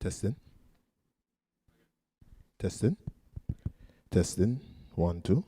Testing. Testing. Testing. 1, 2.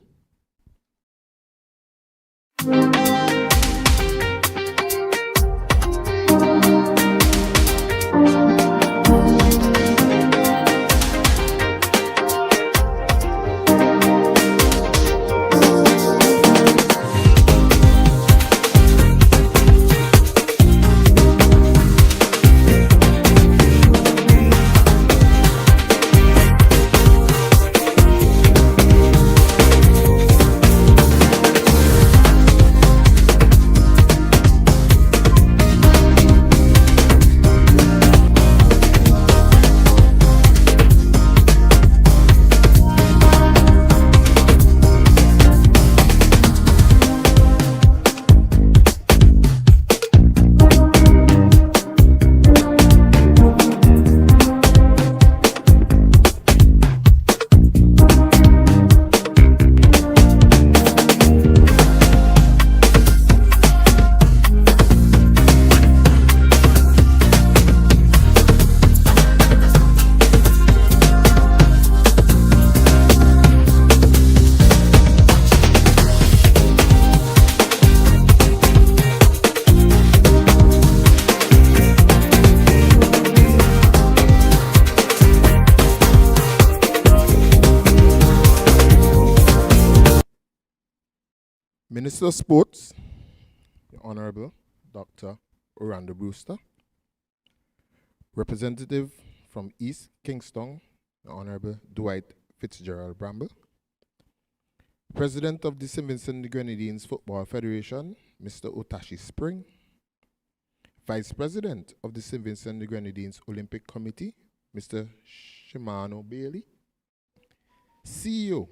Minister of Sports, the Honorable Dr. Orlando Brewster. Representative from East Kingston, the Honorable Dwight Fitzgerald Bramble. President of the St. Vincent the Grenadines Football Federation, Mr. Otashi Spring. Vice President of the St. Vincent the Grenadines Olympic Committee, Mr. Shimano Bailey. CEO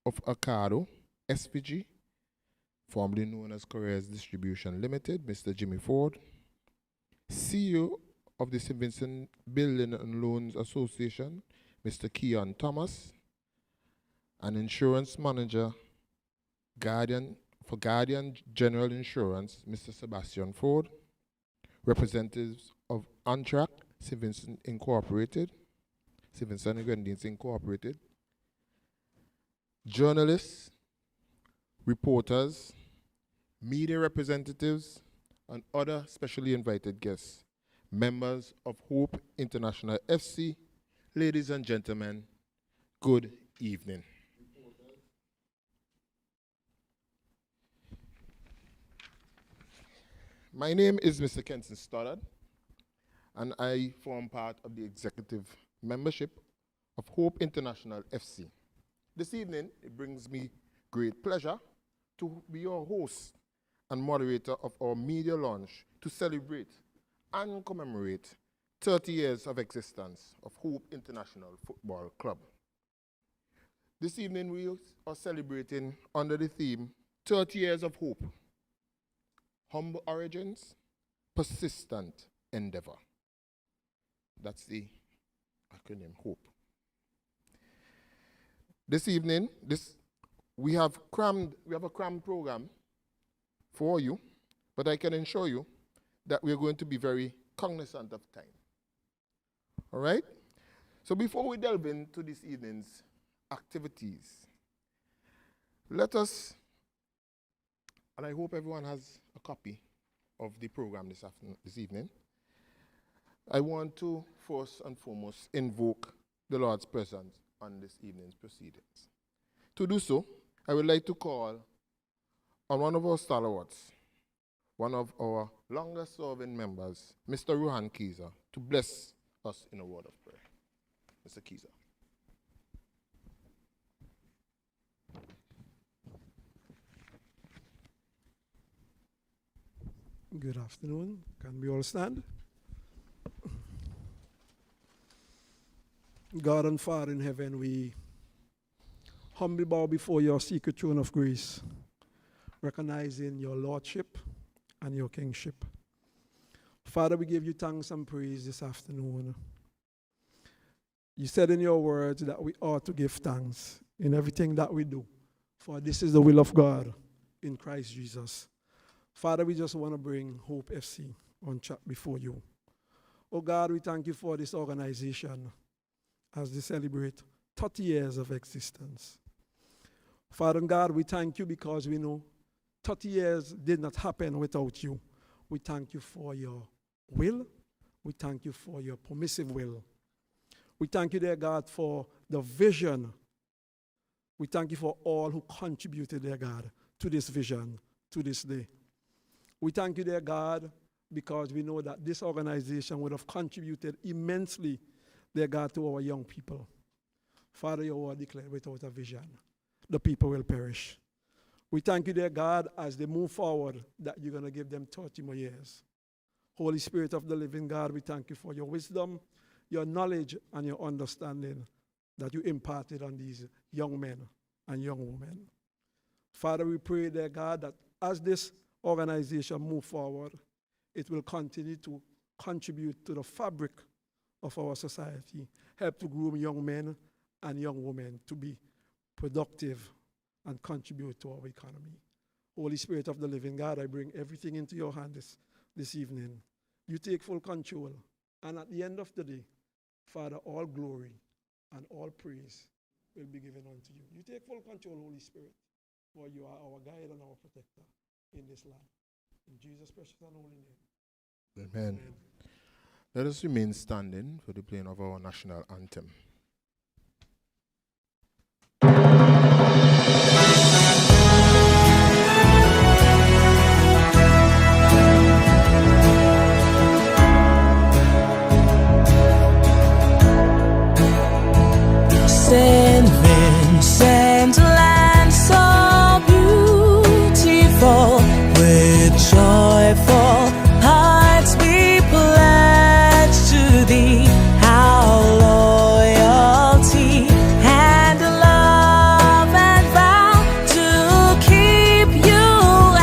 of Acado SVG, formerly known as Couriers Distribution Limited, Mr. Jimmy Ford. CEO of the St. Vincent Building and Loans Association, Mr. Keon Thomas. And Insurance Manager for Guardian General Insurance, Mr. Sebastian Ford. Representatives of Amtrak, St. Vincent Incorporated, St. Vincent and Grenadines Incorporated. Journalists, reporters, media representatives, and other specially invited guests, members of Hope International FC, ladies and gentlemen, good evening. My name is Mr. Kenson Stoddard, and I form part of the executive membership of Hope International FC. This evening, it brings me great pleasure to be your host and moderator of our media launch to celebrate and commemorate 30 years of existence of Hope International Football Club. This evening we are celebrating under the theme 30 Years of Hope, Humble Origins, Persistent Endeavor. That's the acronym HOPE. This evening, we have a crammed program for you, but I can assure you that we're going to be very cognizant of time. All right? So before we delve into this evening's activities, let us, and I hope everyone has a copy of the program this evening. I want to first and foremost invoke the Lord's presence on this evening's proceedings. To do so, I would like to call on one of our stalwarts, one of our longest serving members, Mr. Ruhan Kiza, to bless us in a word of prayer. Mr. Kiza. Good afternoon. Can we all stand? God and Father in heaven, we humbly bow before your secret throne of grace, recognizing your lordship and your kingship. Father, we give you thanks and praise this afternoon. You said in your words that we ought to give thanks in everything that we do, for this is the will of God in Christ Jesus. Father, we just want to bring Hope FC on chat before you. Oh God, we thank you for this organization as they celebrate 30 years of existence. Father God, we thank you because we know 30 years did not happen without you. We thank you for your will. We thank you for your permissive will. We thank you, dear God, for the vision. We thank you for all who contributed, dear God, to this vision, to this day. We thank you, dear God, because we know that this organization would have contributed immensely, dear God, to our young people. Father, your word declared, without a vision, the people will perish. We thank you, dear God, as they move forward, that you're going to give them 30 more years. Holy Spirit of the living God, we thank you for your wisdom, your knowledge, and your understanding that you imparted on these young men and young women. Father, we pray, dear God, that as this organization moves forward, it will continue to contribute to the fabric of our society, help to groom young men and young women to be productive and contribute to our economy. Holy Spirit of the living God, I bring everything into your hands this evening. You take full control. And at the end of the day, Father, all glory and all praise will be given unto you. You take full control, Holy Spirit, for you are our guide and our protector in this land. In Jesus' precious and holy name. Amen. Amen. Let us remain standing for the playing of our national anthem. Saint Vincent land so beautiful, with joyful hearts we pledge to thee our loyalty and love and vow to keep you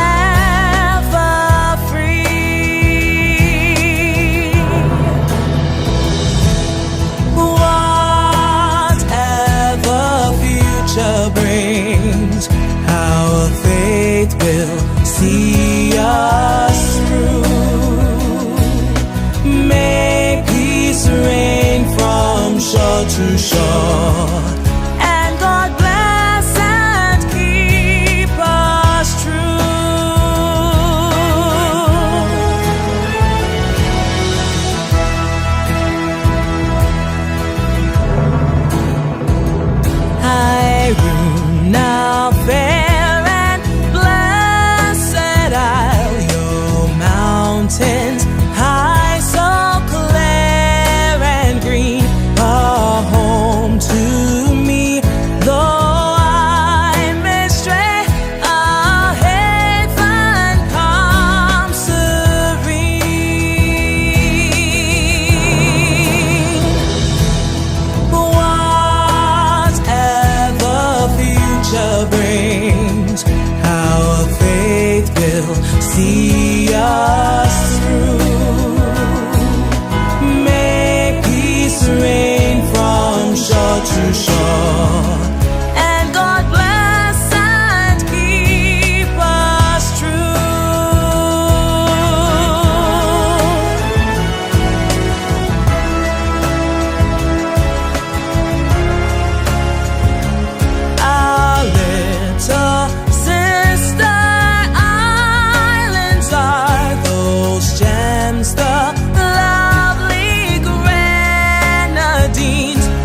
ever free. Whatever future brings, our faith will see us through. May peace reign from shore to shore, and God bless and keep us true. Irene, now fair and blessed Isle, your mountains high, so clear and green, are home to me. Though I may stray, a haven calm serene. Whatever future brings, our faith will see us through. May peace reign from shore to shore, and God bless and keep us true. Our little sister islands are those gems, the lovely grenadines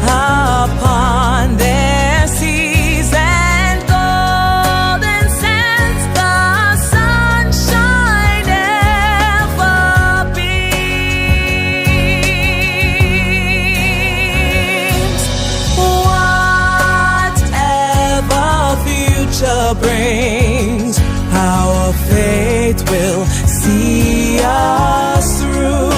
upon their seas, and golden sands the sunshine ever beams. Whatever future brings, our faith will see us through.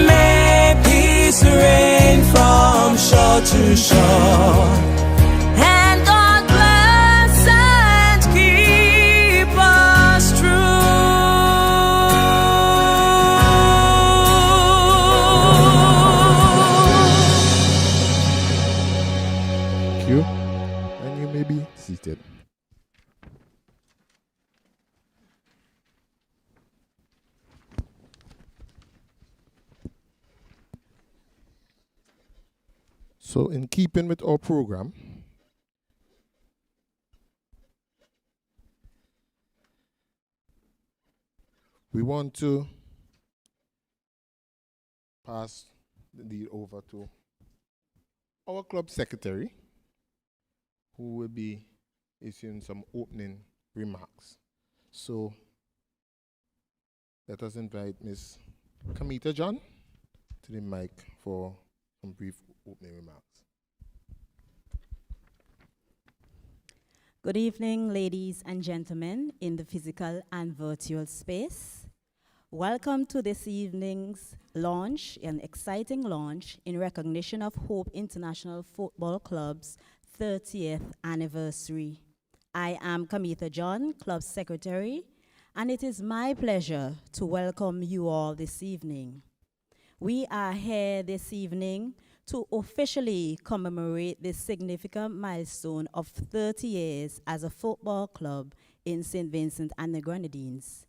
May peace reign from shore to shore, and God bless and keep us true. Thank you. And you may be seated. So in keeping with our program, we want to pass the deal over to our club secretary, who will be issuing some opening remarks. So let us invite Ms. Kamita John to the mic for some brief opening remarks. Good evening, ladies and gentlemen in the physical and virtual space. Welcome to this evening's launch, an exciting launch in recognition of Hope International Football Club's 30th anniversary. I am Kamita John, Club Secretary, and it is my pleasure to welcome you all this evening. We are here this evening to officially commemorate this significant milestone of 30 years as a football club in St. Vincent and the Grenadines,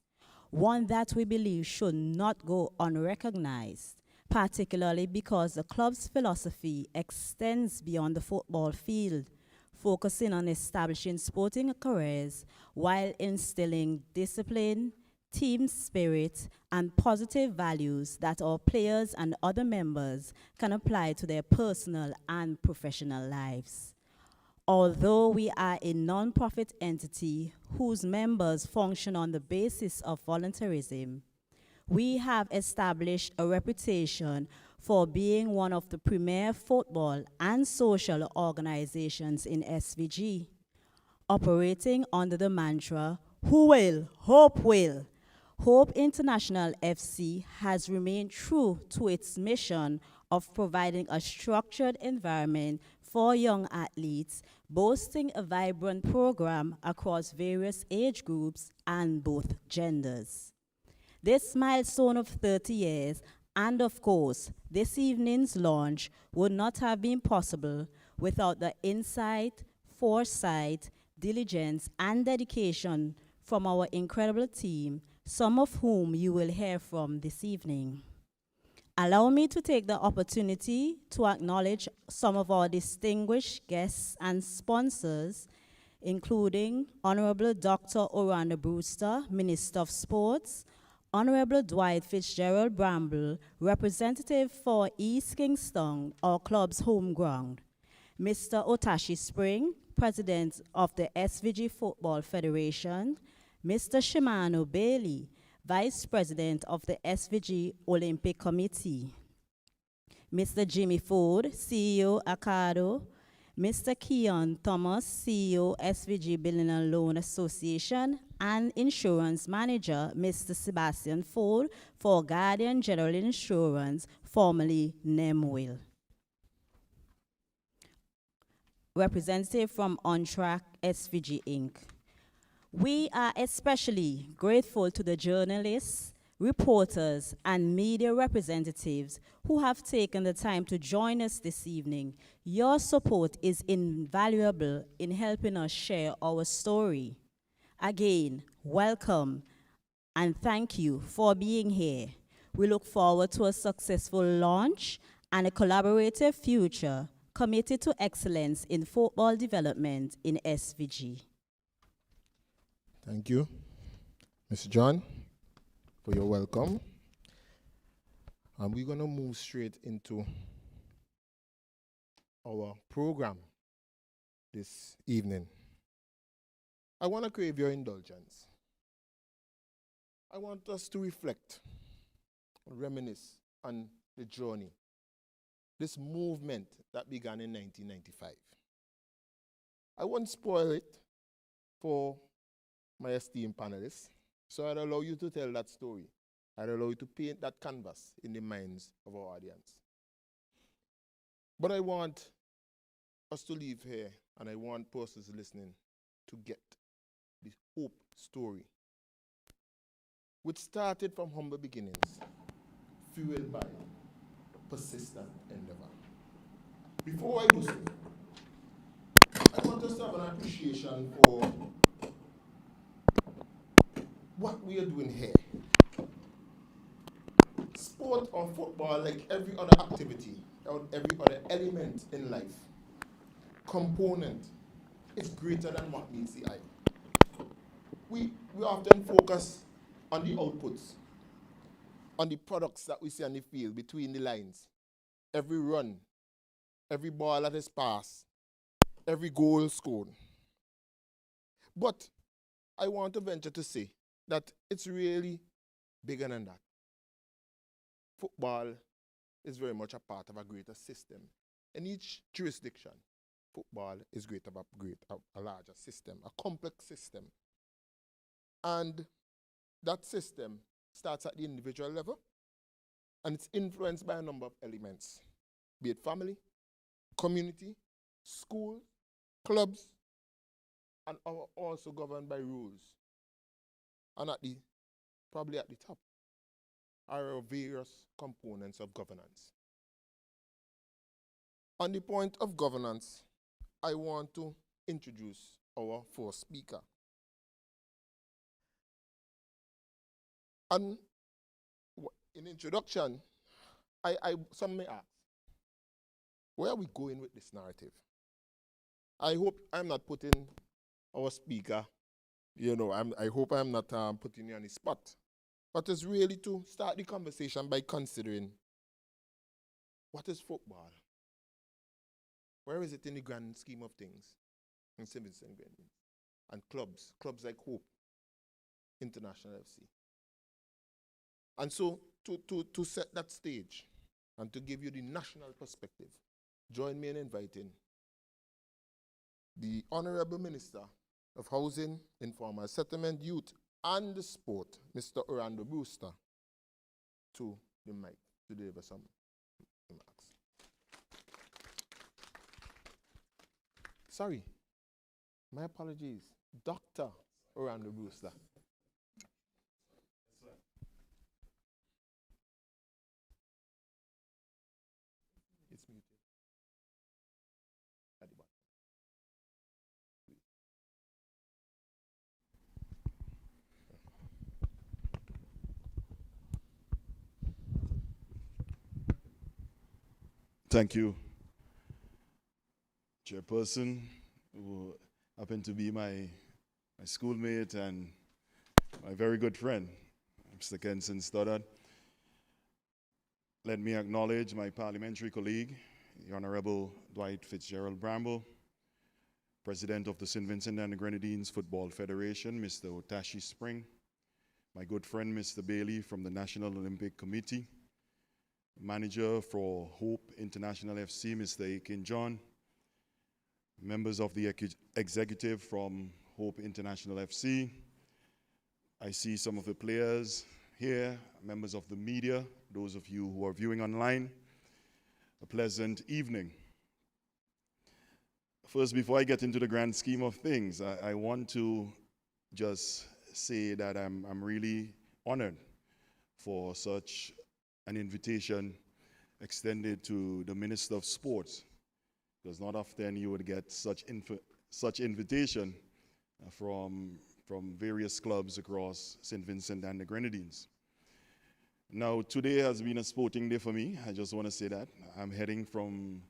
one that we believe should not go unrecognized, particularly because the club's philosophy extends beyond the football field, focusing on establishing sporting careers while instilling discipline, team spirit, and positive values that our players and other members can apply to their personal and professional lives. Although we are a non-profit entity whose members function on the basis of volunteerism, we have established a reputation for being one of the premier football and social organizations in SVG, operating under the mantra, "Who will? Hope will." Hope International FC has remained true to its mission of providing a structured environment for young athletes, boasting a vibrant program across various age groups and both genders. This milestone of 30 years, and of course, this evening's launch would not have been possible without the insight, foresight, diligence, and dedication from our incredible team, some of whom you will hear from this evening. Allow me to take the opportunity to acknowledge some of our distinguished guests and sponsors, including Honorable Dr. Orlando Brewster, Minister of Sports, Honorable Dwight Fitzgerald Bramble, Representative for East Kingston, our club's home ground, Mr. Otashi Spring, President of the SVG Football Federation, Mr. Shimano Bailey, Vice President of the SVG Olympic Committee, Mr. Jimmy Ford, CEO Acado, Mr. Keon Thomas, CEO SVG Building and Loan Association, and Insurance Manager, Mr. Sebastian Ford for Guardian General Insurance, formerly NEMWIL. Representative from On Track SVG Inc. We are especially grateful to the journalists, reporters, and media representatives who have taken the time to join us this evening. Your support is invaluable in helping us share our story. Again, welcome and thank you for being here. We look forward to a successful launch and a collaborative future committed to excellence in football development in SVG. Thank you, Mr. John, for your welcome. And we're going to move straight into our program this evening. I want to crave your indulgence. I want us to reflect, reminisce on the journey, this movement that began in 1995. I won't spoil it for my esteemed panelists, so I'd allow you to tell that story. I'd allow you to paint that canvas in the minds of our audience. But I want us to leave here, and I want persons listening to get the hope story, which started from humble beginnings, fueled by persistent endeavor. Before I do so, I want us to have an appreciation for what we are doing here. sport or football, like every other activity or every other element in life, component, is greater than what meets the eye. We often focus on the outputs, on the products that we see on the field, between the lines. Every run, every ball that is passed, every goal scored. But I want to venture to say that it's really bigger than that. Football is very much a part of a greater system. In each jurisdiction, football is a larger system, a complex system. And that system starts at the individual level, and it's influenced by a number of elements, be it family, community, school, clubs, and also governed by rules. And probably at the top, are our various components of governance. On the point of governance, I want to introduce our first speaker. And in introduction, some may ask, where are we going with this narrative? I hope I'm not putting our speaker, I hope I'm not putting you on the spot. But it's really to start the conversation by considering, what is football? Where is it in the grand scheme of things in St. Vincent and Grenadines? And clubs like Hope International FC. And so to set that stage and to give you the national perspective, join me in inviting the Honorable Minister of Housing, Informal Settlement, Youth and the Sport, Mr. Orlando Brewster, to the mic to deliver some remarks. Sorry, my apologies, Dr. Orlando Brewster. It's muted. At the bottom. Thank you, Chairperson, who happened to be my schoolmate and my very good friend, Mr. Kenson Stoddard. Let me acknowledge my parliamentary colleague, the Honorable Dwight Fitzgerald Bramble, President of the St. Vincent and the Grenadines Football Federation, Mr. Otashi Spring, my good friend, Mr. Bailey from the National Olympic Committee, Manager for Hope International FC, Mr. Aiken John, members of the executive from Hope International FC. I see some of the players here, members of the media, those of you who are viewing online. A pleasant evening. First, before I get into the grand scheme of things, I want to just say that I'm really honored for such an invitation extended to the Minister of Sports, because not often you would get such invitation from various clubs across St. Vincent and the Grenadines. Now, today has been a sporting day for me. I just want to say that. I'm heading from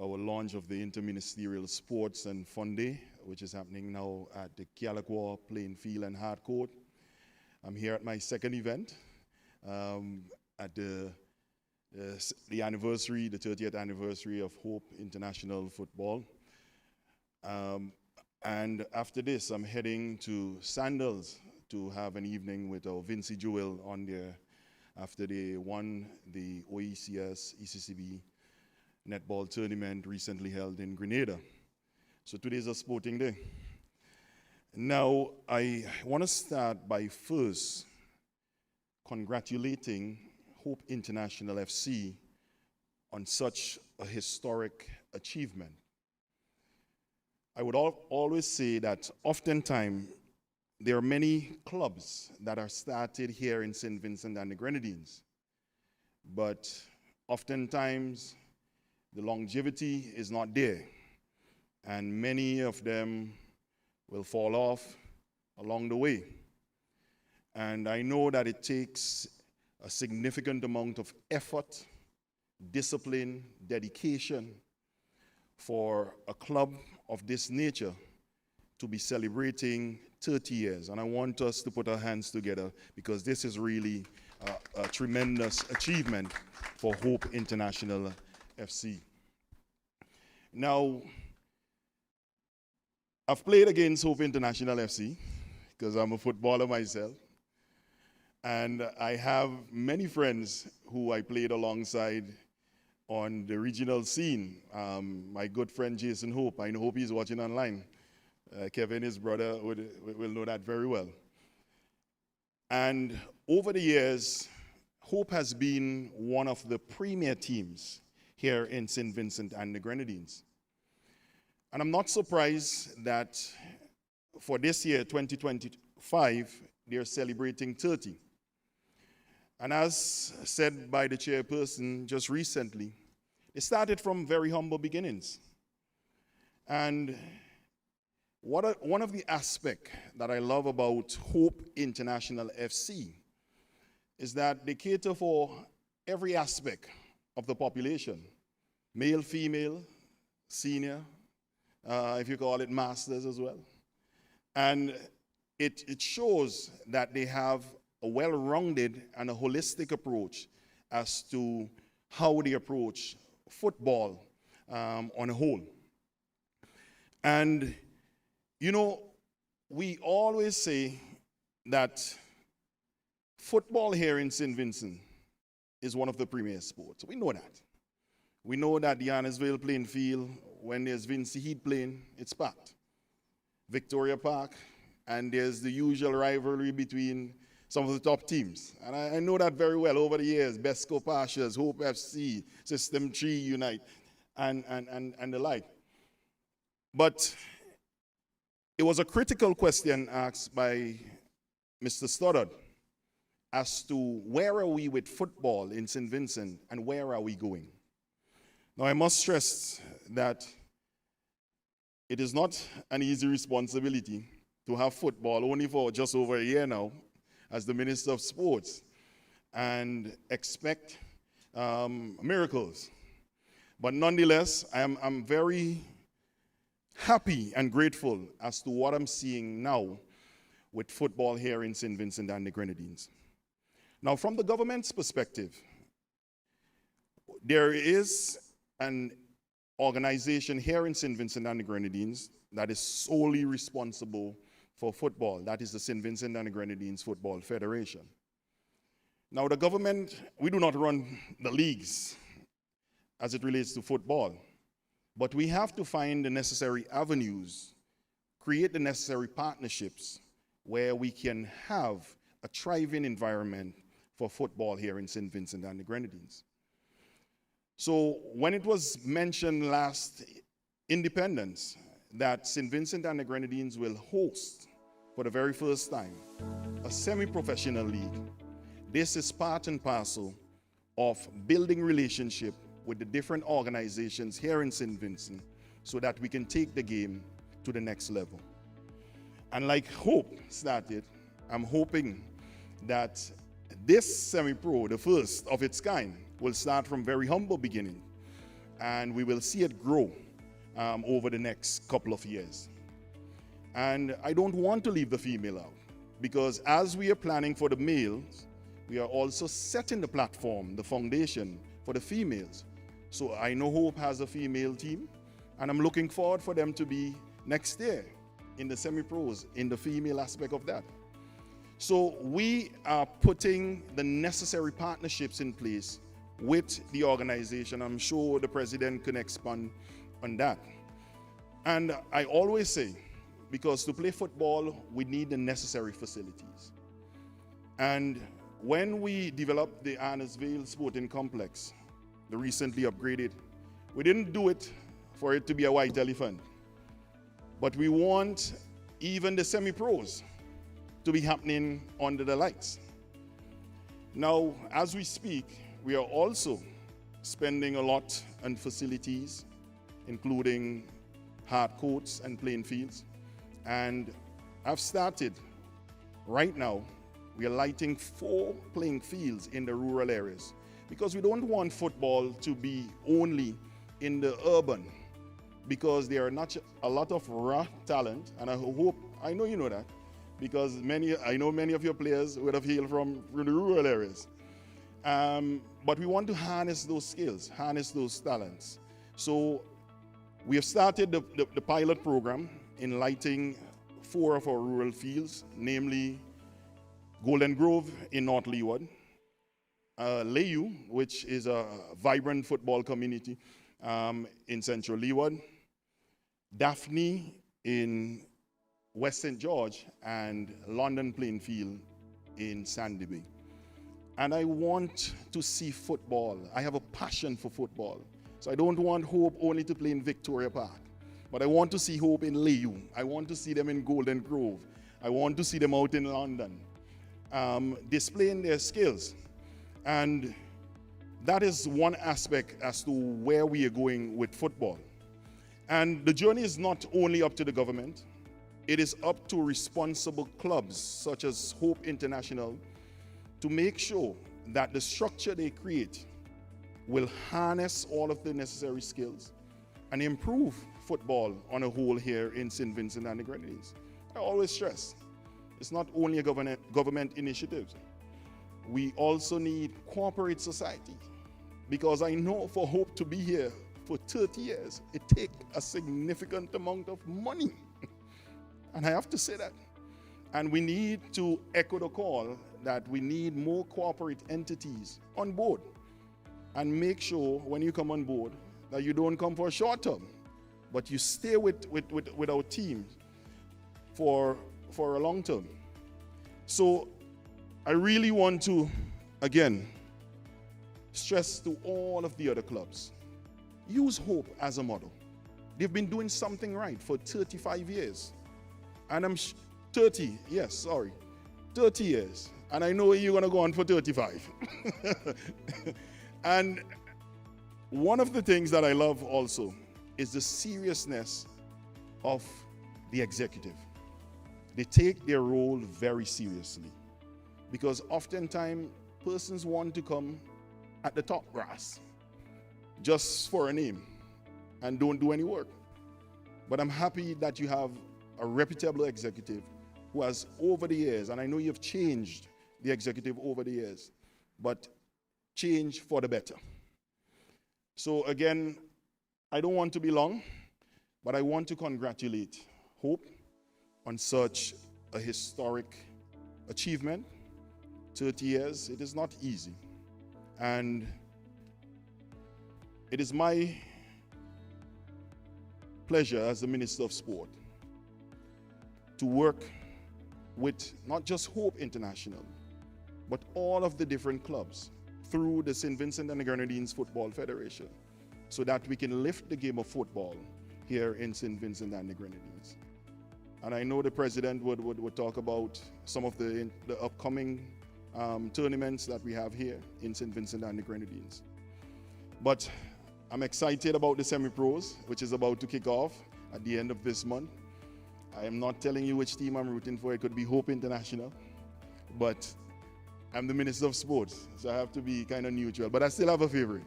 our launch of the Interministerial Sports and Fun Day, which is happening now at the Kialakwa Playing Field and Hard Court. I'm here at my second event at the anniversary, the 30th anniversary of Hope International Football. And after this, I'm heading to Sandals to have an evening with our Vincy Jewel on there after they won the OECS ECCB netball tournament recently held in Grenada. So today's a sporting day. Now, I want to start by first congratulating Hope International FC on such a historic achievement. I would always say that oftentimes there are many clubs that are started here in St. Vincent and the Grenadines, but oftentimes the longevity is not there, and many of them will fall off along the way. And I know that it takes a significant amount of effort, discipline, dedication for a club of this nature to be celebrating 30 years. And I want us to put our hands together because this is really a tremendous achievement for Hope International FC. Now, I've played against Hope International FC because I'm a footballer myself. And I have many friends who I played alongside on the regional scene. My good friend Jason Hope, I hope he's watching online. Kevin, his brother, will know that very well. And over the years, Hope has been one of the premier teams here in St. Vincent and the Grenadines. And I'm not surprised that for this year, 2025, they're celebrating 30. And as said by the chairperson just recently, they started from very humble beginnings. And one of the aspects that I love about Hope International FC is that they cater for every aspect of the population, male, female, senior, if you call it masters as well. And it shows that they have a well-rounded and a holistic approach as to how they approach football on a whole. And, you know, we always say that football here in St. Vincent is one of the premier sports. We know that. We know that the Annisville playing field, when there's Vincy Heat playing, it's packed. Victoria Park, and there's the usual rivalry between some of the top teams. And I know that very well over the years, Besco Pashas, Hope FC, System 3 Unite, and the like. But it was a critical question asked by Mr. Stoddard as to where are we with football in St. Vincent and where are we going? Now, I must stress that it is not an easy responsibility to have football only for just over a year now as the Minister of Sports and expect miracles. But nonetheless, I'm very happy and grateful as to what I'm seeing now with football here in St. Vincent and the Grenadines. Now, from the government's perspective, there is an organization here in St. Vincent and the Grenadines that is solely responsible for football. That is the St. Vincent and the Grenadines Football Federation. Now, the government, we do not run the leagues as it relates to football, but we have to find the necessary avenues, create the necessary partnerships where we can have a thriving environment for football here in St. Vincent and the Grenadines. So when it was mentioned last Independence that St. Vincent and the Grenadines will host for the very first time a semi-professional league, this is part and parcel of building relationship with the different organizations here in St. Vincent so that we can take the game to the next level. And like Hope started, I'm hoping that this semi-pro, the first of its kind, will start from very humble beginning, and we will see it grow over the next couple of years. And I don't want to leave the female out, because as we are planning for the males, we are also setting the platform, the foundation for the females. So I know Hope has a female team, and I'm looking forward for them to be next year in the semi-pros, in the female aspect of that. So we are putting the necessary partnerships in place with the organization. I'm sure the president can expand on that. And I always say, because to play football, we need the necessary facilities. And when we developed the Annisville Sporting Complex, the recently upgraded, we didn't do it for it to be a white elephant. But we want even the semi-pros to be happening under the lights. Now, as we speak, we are also spending a lot on facilities, including hard courts and playing fields. And I've started right now We are lighting 4 playing fields in the rural areas because we don't want football to be only in the urban, because there are not a lot of raw talent, and I know you know that, because I know many of your players would have hailed from the rural areas. But we want to harness those skills, harness those talents. So we have started the pilot program in lighting 4 of our rural fields, namely Golden Grove in North Leeward, Layu, which is a vibrant football community in Central Leeward, Daphne in West St. George, and London Plainfield in Sandy Bay. And I want to see football. I have a passion for football. So I don't want Hope only to play in Victoria Park, but I want to see Hope in Layu. I want to see them in Golden Grove. I want to see them out in London, displaying their skills. And that is one aspect as to where we are going with football. And the journey is not only up to the government, it is up to responsible clubs such as Hope International to make sure that the structure they create will harness all of the necessary skills and improve football on a whole here in St. Vincent and the Grenadines. I always stress, it's not only a government initiative. We also need corporate society, because I know for Hope to be here for 30 years, it takes a significant amount of money. And I have to say that. And we need to echo the call that we need more corporate entities on board, and make sure when you come on board that you don't come for a short term, but you stay with our team for a long term. So I really want to, again, stress to all of the other clubs, use Hope as a model. They've been doing something right for 35 years. And I'm 30 years. And I know you're going to go on for 35. And one of the things that I love also is the seriousness of the executive. They take their role very seriously, because oftentimes persons want to come at the top brass just for a name and don't do any work. But I'm happy that you have a reputable executive who has, over the years, and I know you've changed the executive over the years, but change for the better. So again, I don't want to be long, but I want to congratulate Hope on such a historic achievement. 30 years, it is not easy. And it is my pleasure as the Minister of Sport to work with not just Hope International, but all of the different clubs through the St. Vincent and the Grenadines Football Federation, so that we can lift the game of football here in St. Vincent and the Grenadines. And I know the President would talk about some of the upcoming tournaments that we have here in St. Vincent and the Grenadines. But I'm excited about the semi-pros, which is about to kick off at the end of this month. I am not telling you which team I'm rooting for. It could be Hope International, but I'm the Minister of Sports, so I have to be kind of neutral, but I still have a favorite.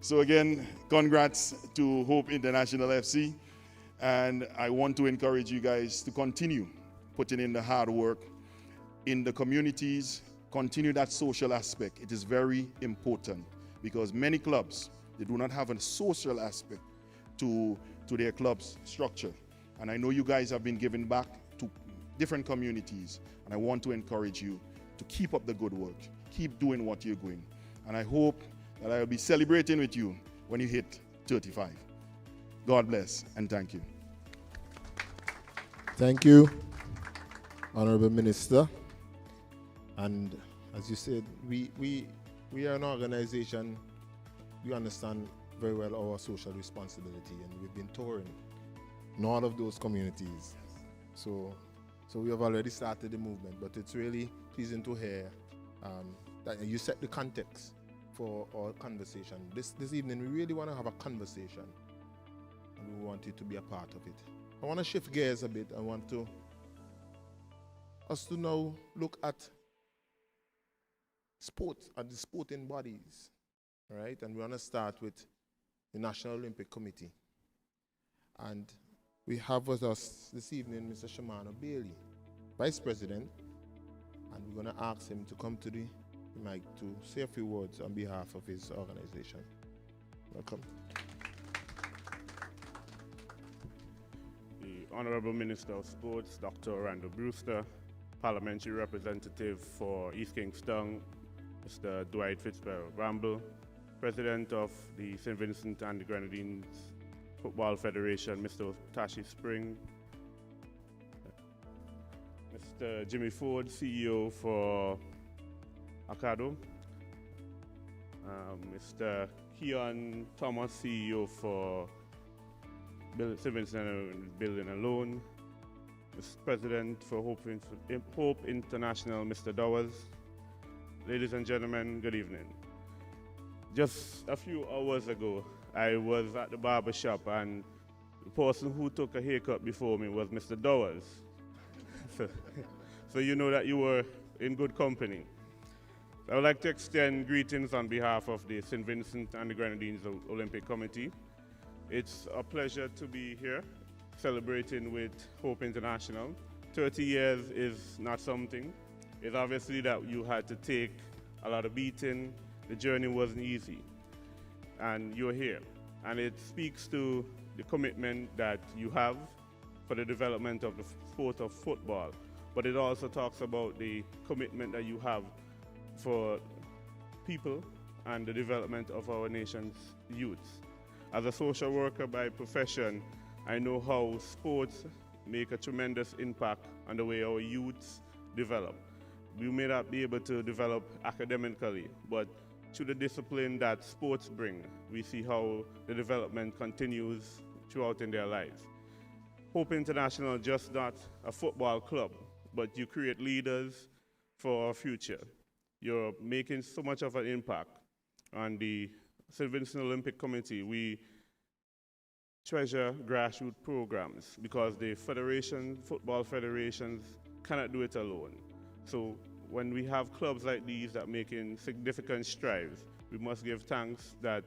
So again, congrats to Hope International FC, and I want to encourage you guys to continue putting in the hard work in the communities, continue that social aspect. It is very important, because many clubs, they do not have a social aspect to their club's structure. And I know you guys have been giving back to different communities, and I want to encourage you to keep up the good work, keep doing what you're doing. And I hope that I will be celebrating with you when you hit 35. God bless, and thank you. Thank you, Honorable Minister. And as you said, we are an organization, we understand very well our social responsibility, and we've been touring in all of those communities. So we have already started the movement, but it's really pleasing to hear that you set the context for our conversation. This evening, we really want to have a conversation, and we want you to be a part of it. I want to shift gears a bit. I want us to now look at sports and the sporting bodies, all right? And we're going to start with the National Olympic Committee. And we have with us this evening Mr. Shimano Bailey, Vice President, and we're going to ask him to come to the mic to say a few words on behalf of his organization. Welcome. The Honorable Minister of Sports, Dr. Orlando Brewster, Parliamentary Representative for East Kingston, Mr. Dwight Fitzgerald-Bramble, President of the St. Vincent and the Grenadines Football Federation, Mr. Tashi Spring, Mr. Jimmy Ford, CEO for Acado, Mr. Keon Thomas, CEO for St. Vincent and Building and Loan, Mr. President for Hope International, Mr. Dowers. Ladies and gentlemen, good evening. Just a few hours ago, I was at the barber shop, and the person who took a haircut before me was Mr. Dowers. So you know that you were in good company. I would like to extend greetings on behalf of the St. Vincent and the Grenadines Olympic Committee. It's a pleasure to be here celebrating with Hope International. 30 years is not something. It's obviously that you had to take a lot of beating. The journey wasn't easy. And you're here. And it speaks to the commitment that you have for the development of the sport of football. But it also talks about the commitment that you have for people and the development of our nation's youth. As a social worker by profession, I know how sports make a tremendous impact on the way our youths develop. We may not be able to develop academically, but through the discipline that sports bring, we see how the development continues throughout in their lives. Hope International just not a football club, but you create leaders for our future. You're making so much of an impact. On the St. Vincent Olympic Committee, we treasure grassroots programs because the football federations cannot do it alone. So when we have clubs like these that making significant strides, we must give thanks that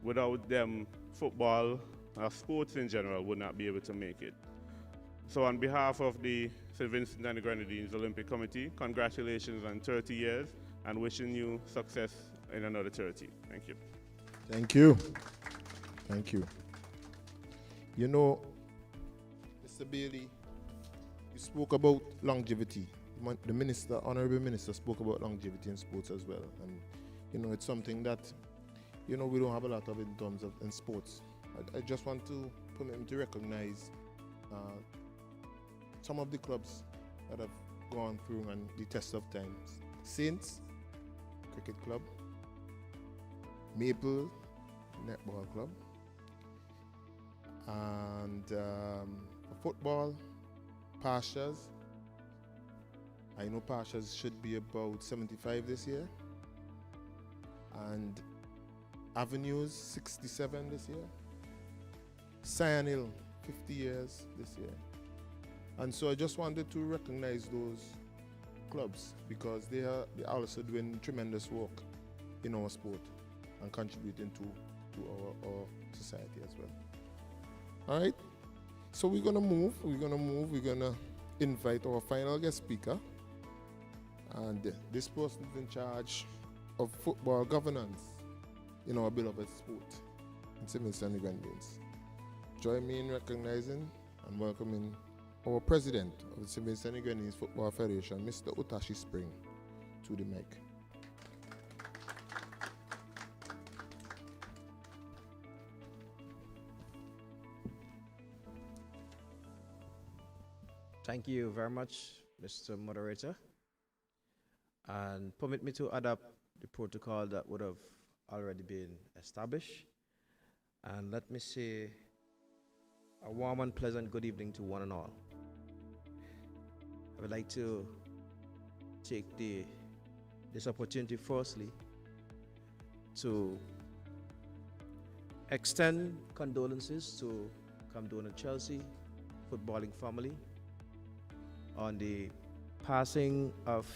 without them, football, sports in general, would not be able to make it. So on behalf of the St. Vincent and the Grenadines Olympic Committee, congratulations on 30 years and wishing you success in another 30. Thank you. Thank you. Thank you. You know, Mr. Bailey, you spoke about longevity. The minister, Honorable Minister, spoke about longevity in sports as well. And, you know, it's something that, you know, we don't have a lot of in terms of in sports. I just want to permit him to recognize some of the clubs that have gone through and the test of times. Saints Cricket Club, Maple Netball Club, and football, Pastures. I know Pastures should be about 75 this year, and Avenues 67 this year, Cyan Hill 50 years this year. And so I just wanted to recognize those clubs because they are also doing tremendous work in our sport and contributing to our society as well. All right, so we're gonna move. We're gonna invite our final guest speaker, and this person is in charge of football governance in our beloved sport in St. Vincent and the Grenadines. Join me in recognizing and welcoming our president of the St. Vincent and the Grenadines Football Federation, Mr. Otashi Spring, to the mic. Thank you very much, Mr. Moderator. And permit me to adapt the protocol that would have already been established. And let me say a warm and pleasant good evening to one and all. I would like to take this opportunity firstly to extend condolences to Camden Chelsea footballing family on the passing of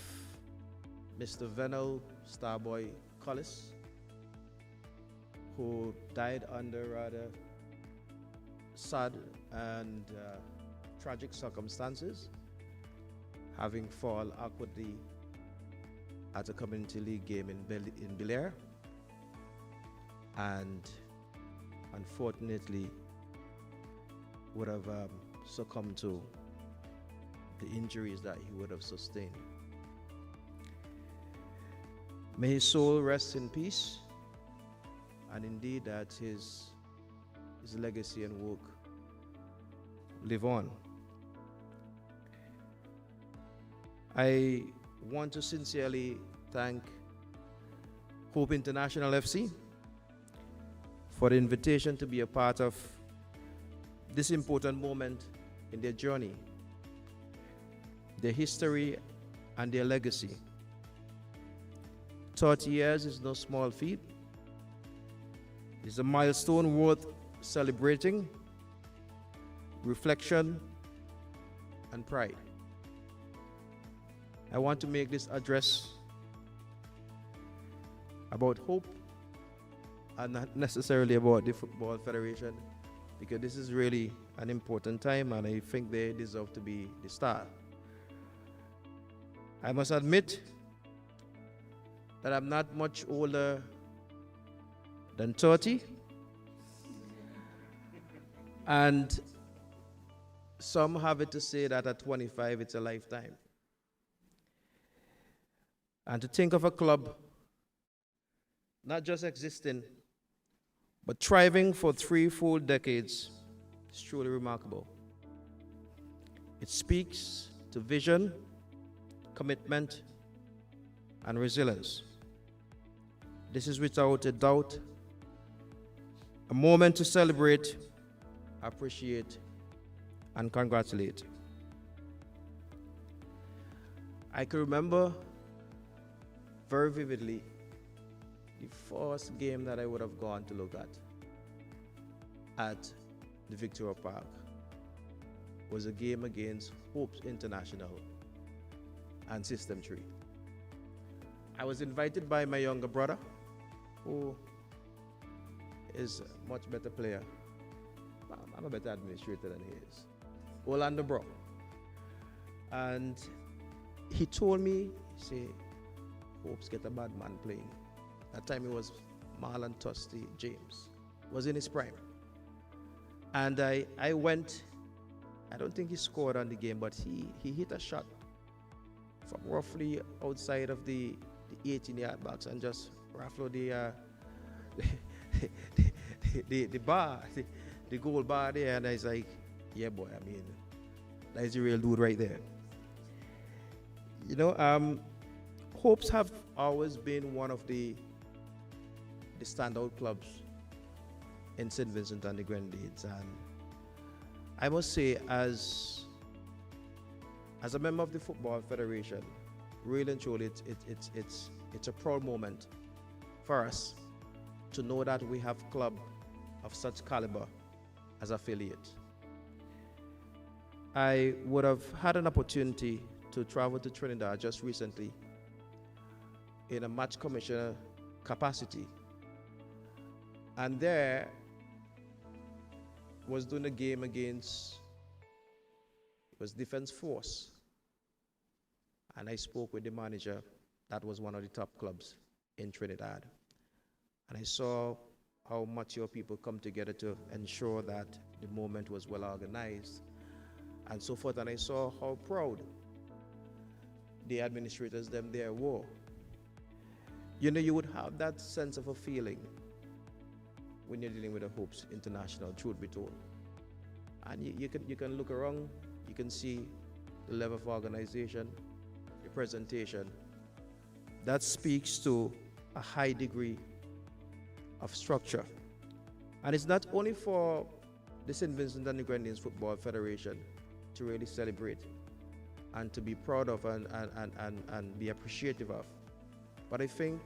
Mr. Venel Starboy Collis, who died under rather sad and tragic circumstances, having fallen awkwardly at a community league game in Bel Air, and unfortunately would have succumbed to the injuries that he would have sustained. May his soul rest in peace, and indeed that his legacy and work live on. I want to sincerely thank Hope International FC for the invitation to be a part of this important moment in their journey, their history, and their legacy. 30 years is no small feat. It's a milestone worth celebrating, reflection, and pride. I want to make this address about hope and not necessarily about the Football Federation, because this is really an important time and I think they deserve to be the star. I must admit that I'm not much older than 30, and some have it to say that at 25 it's a lifetime. And to think of a club not just existing, but thriving for 3 full decades is truly remarkable. It speaks to vision, commitment, and resilience. This is without a doubt a moment to celebrate, appreciate, and congratulate. I can remember very vividly the first game that I would have gone to look at the Victoria Park was a game against Hope International and System 3. I was invited by my younger brother, who is a much better player. I'm a better administrator than he is. Orlando Bro. And he told me, he said, Hope's get a bad man playing. That time it was Marlon Tusty James, was in his prime. And I went, I don't think he scored on the game, but he hit a shot from roughly outside of the 18-yard box and just raffled the bar, the goal bar there, and I was like, yeah boy, I mean, that's the real dude right there. You know, Hopes have always been one of the standout clubs in St. Vincent and the Grenadines, and I must say, as a member of the Football Federation, really and truly, it's a proud moment for us to know that we have a club of such caliber as affiliate. I would have had an opportunity to travel to Trinidad just recently in a match commissioner capacity, and there was doing a game against, it was Defense Force, and I spoke with the manager. That was one of the top clubs in Trinidad, and I saw how much your people come together to ensure that the moment was well organized and so forth, and I saw how proud the administrators them there were. You know, you would have that sense of a feeling when you're dealing with a Hopes International, truth be told. And you can look around, you can see the level of organization, the presentation. That speaks to a high degree of structure. And it's not only for the St. Vincent and the Grenadines Football Federation to really celebrate and to be proud of and be appreciative of, but I think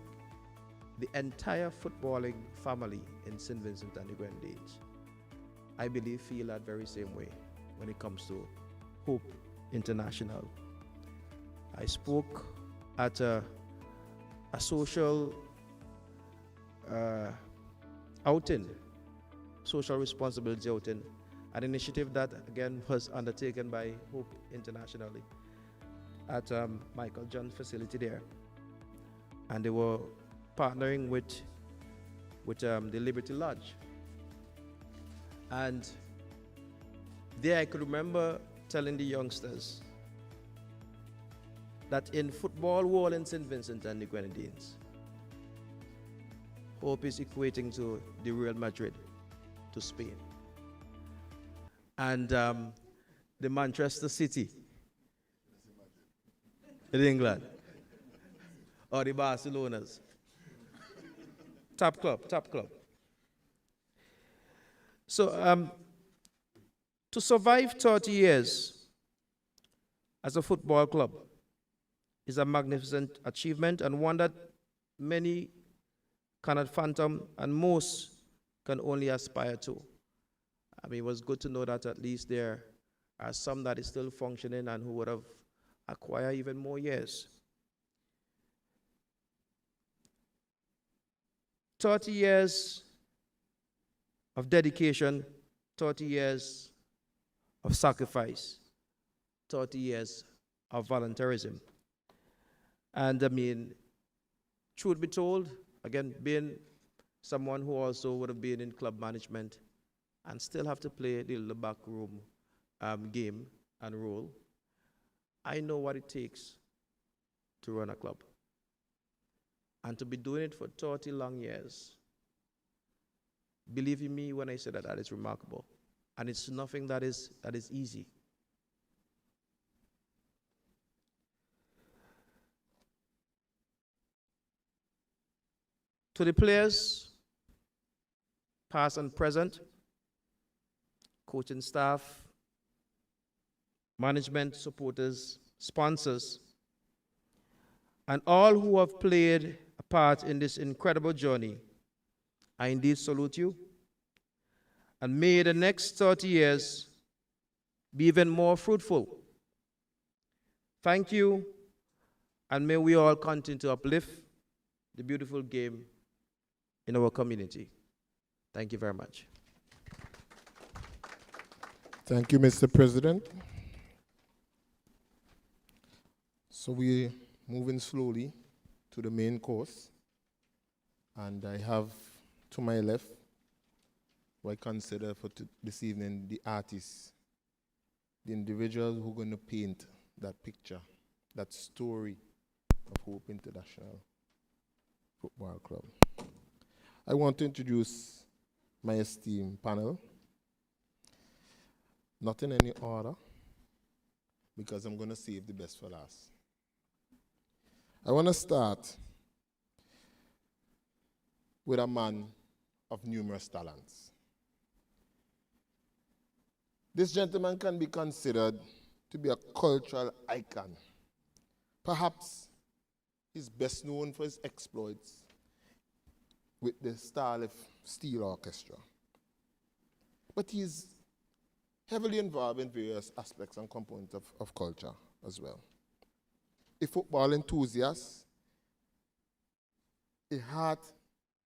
the entire footballing family in St. Vincent and the Grenadines, I believe, feel that very same way when it comes to Hope International. I spoke at a a social outing, social responsibility outing, an initiative that again was undertaken by Hope internationally at Michael John facility there, and they were partnering with the Liberty Lodge. And there I could remember telling the youngsters that in football world in St. Vincent and the Grenadines, Hope is equating to the Real Madrid to Spain. And the Manchester City in England, or the Barcelonas. Top club. So to survive 30 years as a football club is a magnificent achievement, and one that many cannot fathom and most can only aspire to. I mean, it was good to know that at least there are some that is still functioning and who would have acquired even more years. 30 years of dedication, 30 years of sacrifice, 30 years of volunteerism. And I mean, truth be told, again, being someone who also would have been in club management and still have to play the little backroom game and role, I know what it takes to run a club. And to be doing it for 30 long years, believe in me when I say that that is remarkable. And it's nothing that is easy. To the players, past and present, coaching staff, management, supporters, sponsors, and all who have played a part in this incredible journey, I indeed salute you. And may the next 30 years be even more fruitful. Thank you, and may we all continue to uplift the beautiful game in our community. Thank you very much. Thank you, Mr. President. So we're moving slowly to the main course. And I have to my left what I consider for this evening the artists, the individuals who are going to paint that picture, that story of Hope International Football Club. I want to introduce my esteemed panel, not in any order, because I'm going to save the best for last. I want to start with a man of numerous talents. This gentleman can be considered to be a cultural icon. Perhaps he's best known for his exploits with the Starlift Steel Orchestra. But he's heavily involved in various aspects and components of culture as well. A football enthusiast, a heart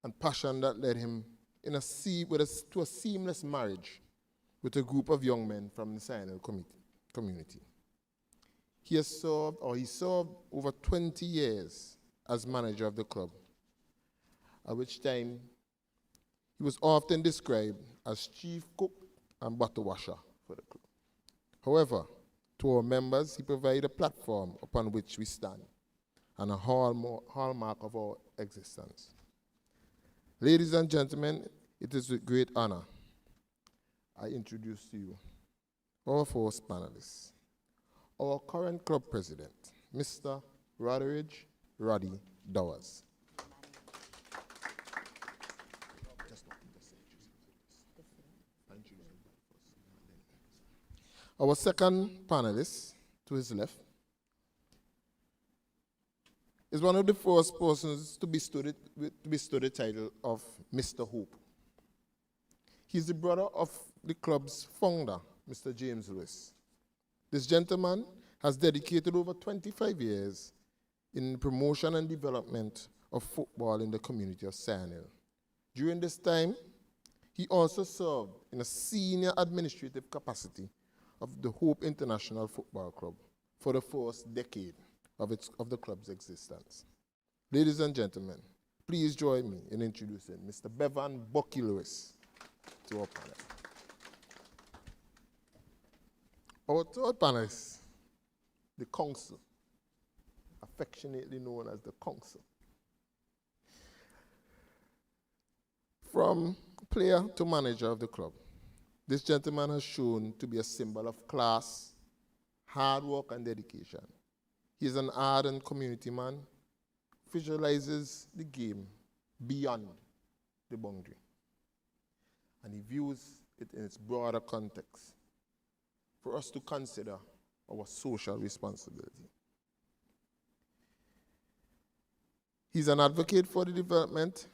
and passion that led him to a seamless marriage with a group of young men from the Sinai community. He served over 20 years as manager of the club, at which time he was often described as chief cook and bottle washer for the club. However, to our members, he provided a platform upon which we stand and a hallmark of our existence. Ladies and gentlemen, it is with great honor I introduce to you our first panelists, our current club president, Mr. Roderick Roddy Dowers. Our second panelist, to his left, is one of the first persons to bestow the title of Mr. Hope. He's the brother of the club's founder, Mr. James Lewis. This gentleman has dedicated over 25 years in promotion and development of football in the community of Sandhill. During this time, he also served in a senior administrative capacity of the Hope International Football Club for the first decade of the club's existence. Ladies and gentlemen, please join me in introducing Mr. Bevan Bucky Lewis to our panel. Our third panelist, the council, affectionately known as the council. From player to manager of the club, this gentleman has shown to be a symbol of class, hard work, and dedication. He is an ardent community man, visualizes the game beyond the boundary, and he views it in its broader context for us to consider our social responsibility. He's an advocate for the development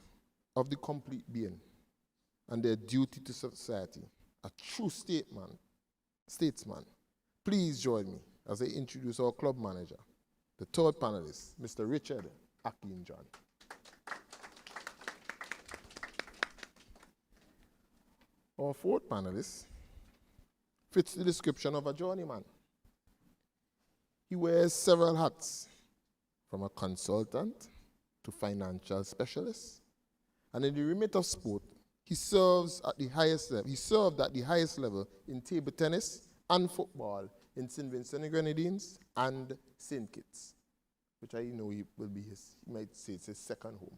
of the complete being and their duty to society, a true statesman. Please join me as I introduce our club manager, the third panelist, Mr. Richard Akin John. Our fourth panelist fits the description of a journeyman. He wears several hats, from a consultant to financial specialist, and in the remit of sport, he served at the highest level in table tennis and football in St. Vincent and Grenadines and St. Kitts, which I know he might say it's his second home.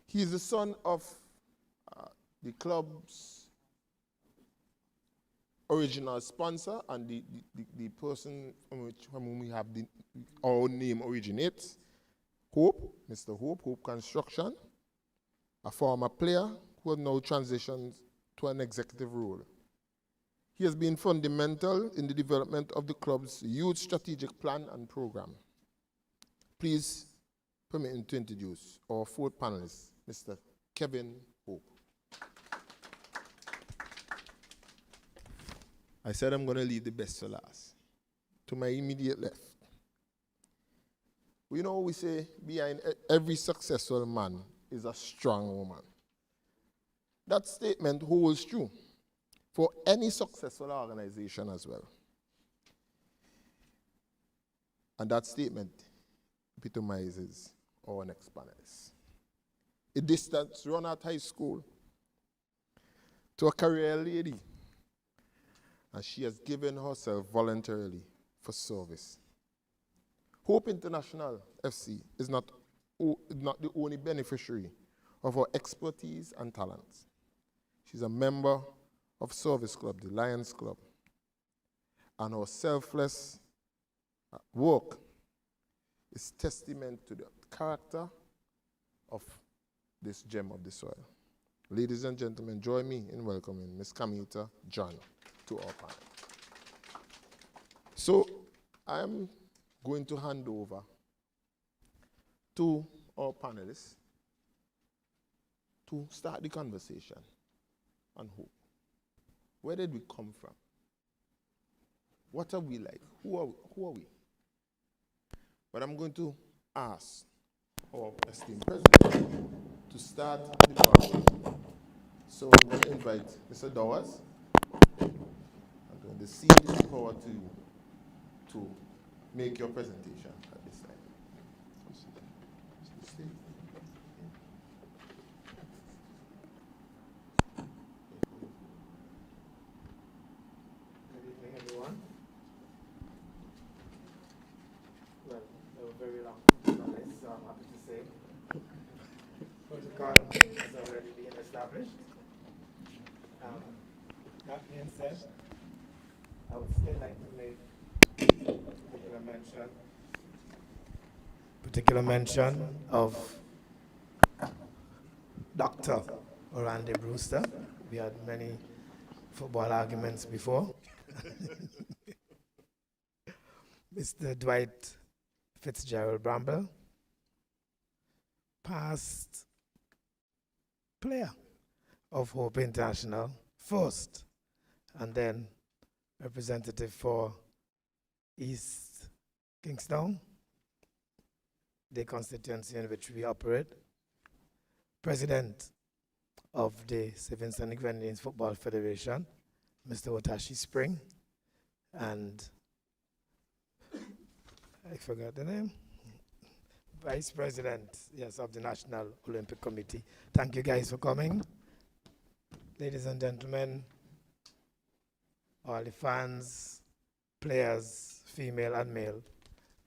He is the son of the club's original sponsor and the person from whom we have our name originates, Hope, Mr. Hope Construction, a former player who has now transitioned to an executive role. He has been fundamental in the development of the club's youth strategic plan and program. Please permit me to introduce our fourth panelist, Mr. Kevin Hope. I said I'm going to leave the best for last. To my immediate left. You know, we say behind every successful man is a strong woman. That statement holds true for any successful organization as well. And that statement epitomizes our next panelist. A distance run at high school to a career lady, and she has given herself voluntarily for service. Hope International FC is not the only beneficiary of her expertise and talents. She's a member of Service Club, the Lions Club, and her selfless work is testament to the character of this gem of the soil. Ladies and gentlemen, join me in welcoming Ms. Kamita John to our panel. So I'm going to hand over to our panelists to start the conversation on hope. Where did we come from? What are we like? Who are we? But I'm going to ask our esteemed president to start the program. So I'm going to invite Mr. Dawes. I'm going to cede this power to you to make your presentation at this time. Good evening, everyone. Well, a very long list, so I'm happy to say protocol has already been established. That being said, I would still like to make particular mention of Dr. Orlando Brewster. We had many football arguments before. Mr. Dwight Fitzgerald Bramble, past player of Hope International first, and then representative for East Kingstown, the constituency in which we operate, President of the St. Vincent and Grenadines Football Federation, Mr. Watashi Spring, and I forgot the name, Vice President, yes, of the National Olympic Committee. Thank you guys for coming. Ladies and gentlemen, all the fans, players, female and male,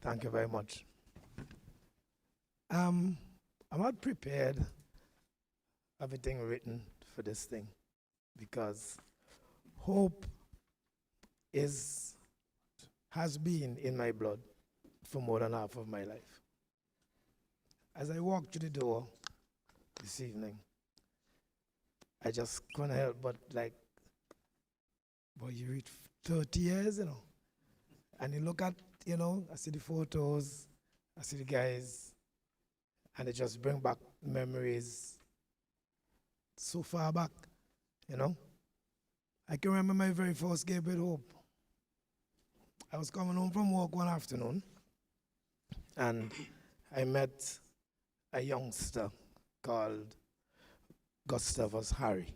thank you very much. I'm not prepared everything written for this thing because hope has been in my blood for more than half of my life. As I walked through the door this evening, I just couldn't help but boy, you read 30 years, and you look at, I see the photos, I see the guys, and it just bring back memories so far back, I can remember my very first game with Hope. I was coming home from work one afternoon, and I met a youngster called Gustavus Harry.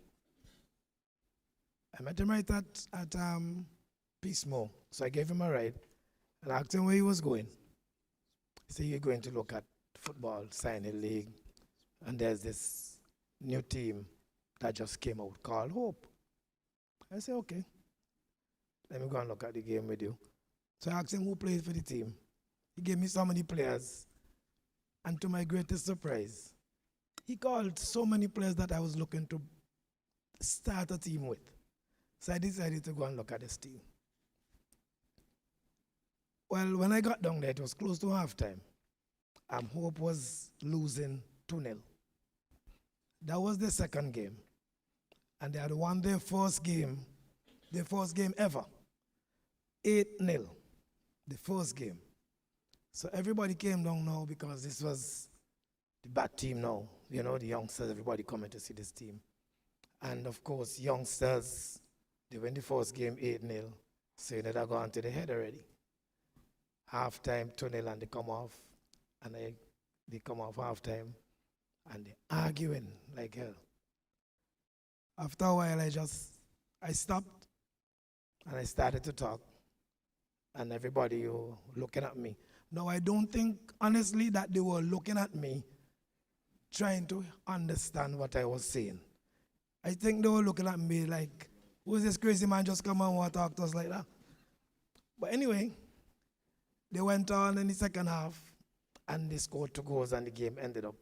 I met him right at Peacemore, so I gave him a ride and asked him where he was going. He said, "You're going to look at football, signing league, and there's this new team that just came out called Hope." I said, "Okay, let me go and look at the game with you." So I asked him who played for the team. He gave me so many players, and to my greatest surprise, he called so many players that I was looking to start a team with. So I decided to go and look at this team. Well, when I got down there, it was close to halftime. Hope was losing 2-0. That was the second game. And they had won their first game ever, 8-0, the first game. So everybody came down now because this was the bad team now. The youngsters, everybody coming to see this team. And of course, youngsters, they win the first game 8-0, so they'd have gone to the head already. Halftime, 2-0, and they come off. And they come off halftime, and they're arguing like hell. After a while, I stopped, and I started to talk. And everybody were looking at me. Now, I don't think, honestly, that they were looking at me trying to understand what I was saying. I think they were looking at me like, who's this crazy man just come and want to talk to us like that? But anyway, they went on in the second half, and they scored 2 goals, and the game ended up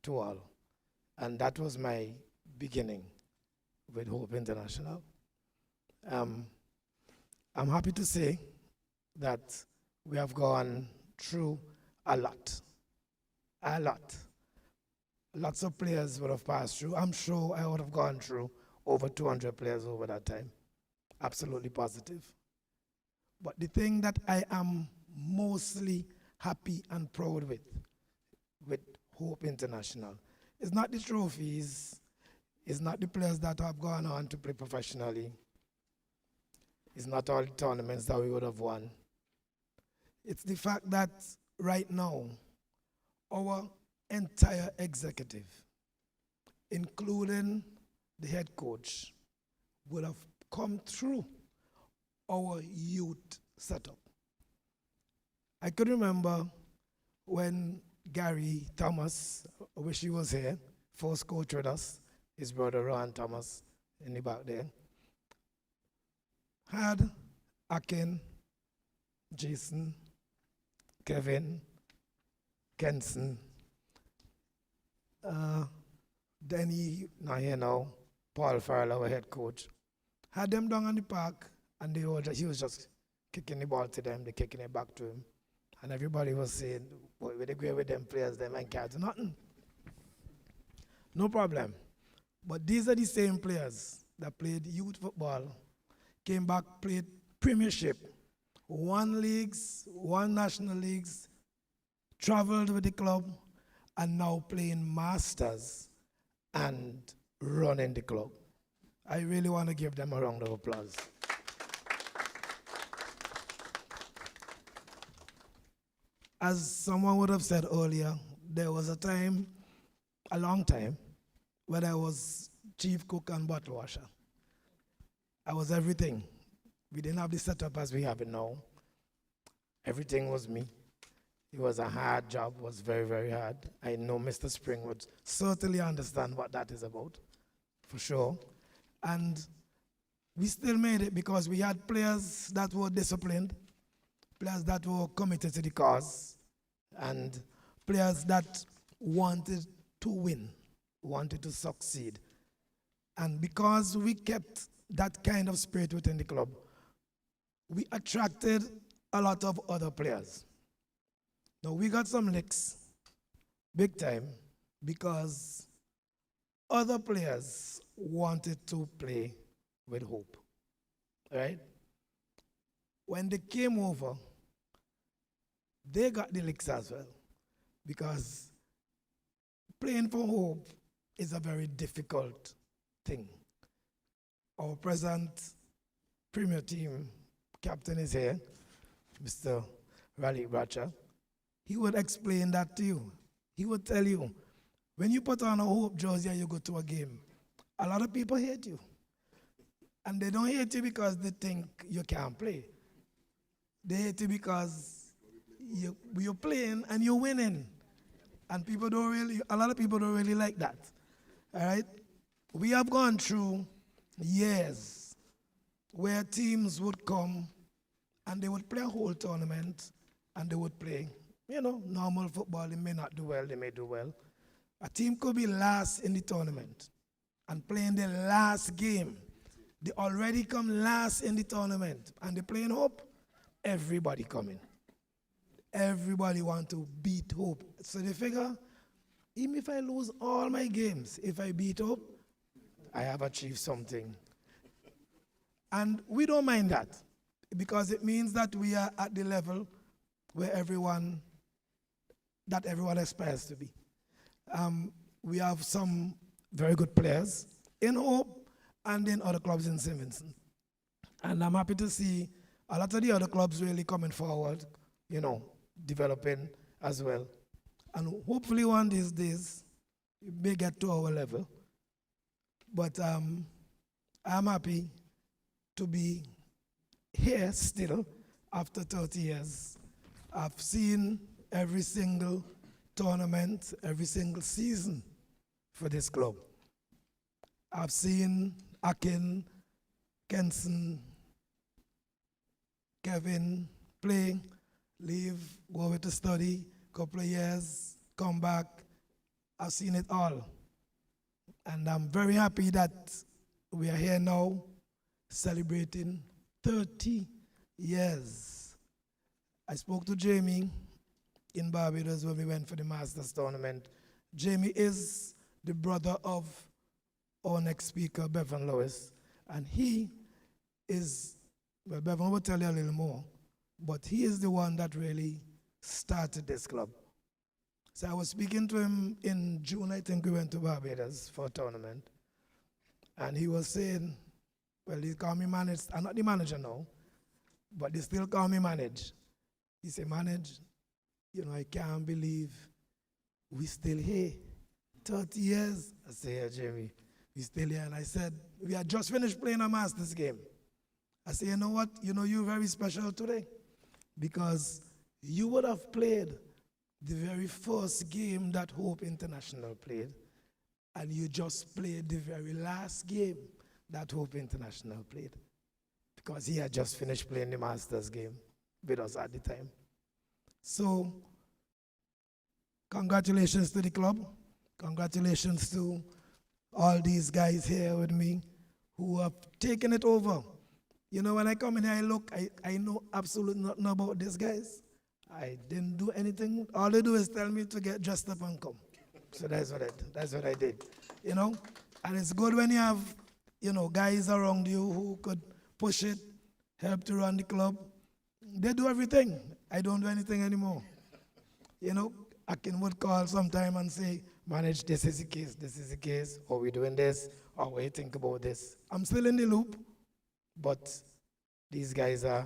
2-2. And that was my beginning with Hope International. I'm happy to say that we have gone through a lot. Lots of players would have passed through. I'm sure I would have gone through over 200 players over that time. Absolutely positive. But the thing that I am mostly happy and proud with Hope International, is not the trophies, it's not the players that have gone on to play professionally, it's not all the tournaments that we would have won. It's the fact that right now, our entire executive, including the head coach, would have come through our youth setup. I could remember when Gary Thomas, I wish he was here, first coach with us, his brother Ron Thomas in the back there, had Akin, Jason, Kevin, Kenson, Denny, not here now, Paul Farrell, our head coach, had them down on the park, and he was just kicking the ball to them, they kicking it back to him. And everybody was saying, boy, we agree with them players, them and can't do nothing. No problem. But these are the same players that played youth football, came back, played premiership, won leagues, won national leagues, traveled with the club, and now playing masters and running the club. I really want to give them a round of applause. as someone would have said earlier, there was a time, a long time, when I was chief cook and bottle washer. I was everything. We didn't have the setup as we have it now. Everything was me. It was a hard job, was very, very hard. I know Mr. Spring would certainly understand what that is about, for sure. And we still made it because we had players that were disciplined, players that were committed to the cause, and players that wanted to win, wanted to succeed. And because we kept that kind of spirit within the club, we attracted a lot of other players. Now, we got some licks, big time, because other players wanted to play with Hope, right? When they came over, they got the licks as well, because playing for Hope is a very difficult thing. Our present Premier Team captain is here, Mr. Raleigh Bradshaw. He would explain that to you. He would tell you, when you put on a Hope jersey and you go to a game, a lot of people hate you. And they don't hate you because they think you can't play. They hate you because you're playing and you're winning. And people don't really, a lot of people don't really like that. All right? We have gone through years where teams would come and they would play a whole tournament and they would play, normal football. They may not do well, they may do well. A team could be last in the tournament and playing their last game. They already come last in the tournament and they playing Hope. Everybody coming. Everybody want to beat Hope. So they figure, even if I lose all my games, if I beat Hope, I have achieved something. And we don't mind that because it means that we are at the level where everyone aspires to be. We have some very good players in Hope and in other clubs in St. Vincent. And I'm happy to see a lot of the other clubs really coming forward, developing as well. And hopefully one of these days, it may get to our level. But I'm happy to be here still after 30 years. I've seen every single tournament, every single season for this club. I've seen Akin, Kenson, Kevin play, leave, go away to study, couple of years, come back. I've seen it all. And I'm very happy that we are here now celebrating 30 years. I spoke to Jamie in Barbados when we went for the Masters tournament. Jamie is the brother of our next speaker, Bevan Lewis, and he is, well, Bevan will tell you a little more, but he is the one that really started this club. So I was speaking to him in June, I think we went to Barbados for a tournament, and he was saying, well, he called me manager, I'm not the manager now, but they still call me manage. He said, manage, I can't believe we still here. 30 years. I said, yeah, Jamie, we still here. And I said, we had just finished playing a Masters game. I said, you know what? You're very special today because you would have played the very first game that Hope International played, and you just played the very last game that Hope International played because he had just finished playing the Masters game with us at the time. So, congratulations to the club. Congratulations to all these guys here with me who have taken it over. When I come in here, I look, I know absolutely nothing about these guys. I didn't do anything. All they do is tell me to get dressed up and come. So that's what I did. And it's good when you have, guys around you who could push it, help to run the club. They do everything. I don't do anything anymore. Akin would call sometime and say, manage, this is the case, or we're doing this, or what do you think about this? I'm still in the loop, but these guys are